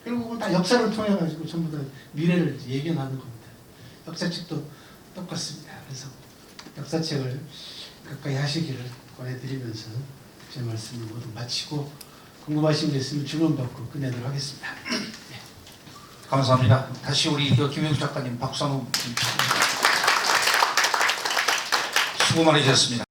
결국은 다 역사를 통해 가지고 전부 다 미래를 예견하는 겁니다. 역사책도 똑같습니다. 그래서 역사책을 가까이 하시기를 권해드리면서 제 말씀을 모두 마치고, 궁금하신 게 있으면 질문 받고 끝내도록 하겠습니다. 감사합니다. 다시 우리 김영수 작가님 박수 한번. 수고 많으셨습니다.